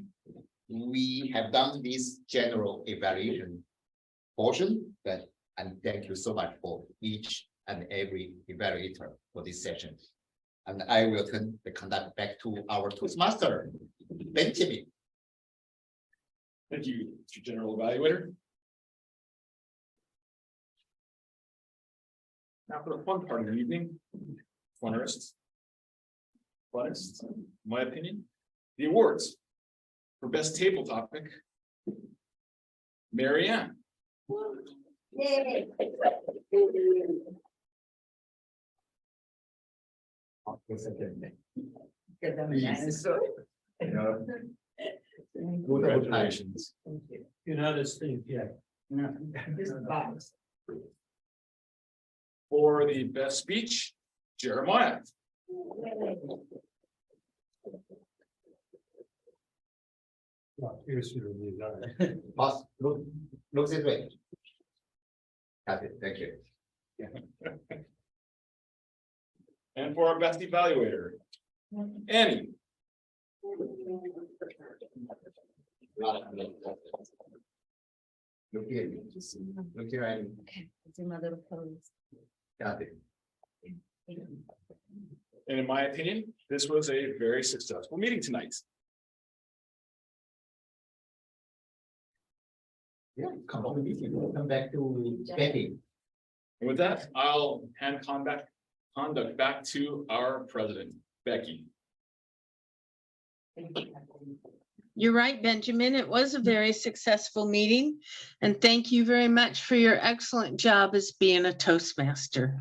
[SPEAKER 12] we have done this general evaluation portion, and thank you so much for each and every evaluator for this session. And I will turn the conduct back to our Toastmaster, Benjamin.
[SPEAKER 2] Thank you, Mr. General Evaluator. Now for the fun part of the evening, funnest, in my opinion, the awards for best table topic. Mary Ann.
[SPEAKER 11] Yay. Because I'm a dinosaur.
[SPEAKER 2] Congratulations.
[SPEAKER 3] You know this thing, yeah.
[SPEAKER 11] No, this box.
[SPEAKER 2] For the best speech, Jeremiah.
[SPEAKER 3] Here's your review.
[SPEAKER 12] Boss, look this way. Got it, thank you.
[SPEAKER 2] And for our best evaluator, Annie.
[SPEAKER 12] Look here, look here, Annie.
[SPEAKER 10] Okay, do my little pose.
[SPEAKER 12] Got it.
[SPEAKER 2] And in my opinion, this was a very successful meeting tonight.
[SPEAKER 12] Yeah, come on, we'll come back to Betty.
[SPEAKER 2] And with that, I'll hand conduct back to our president, Becky.
[SPEAKER 1] You're right, Benjamin. It was a very successful meeting. And thank you very much for your excellent job as being a Toastmaster.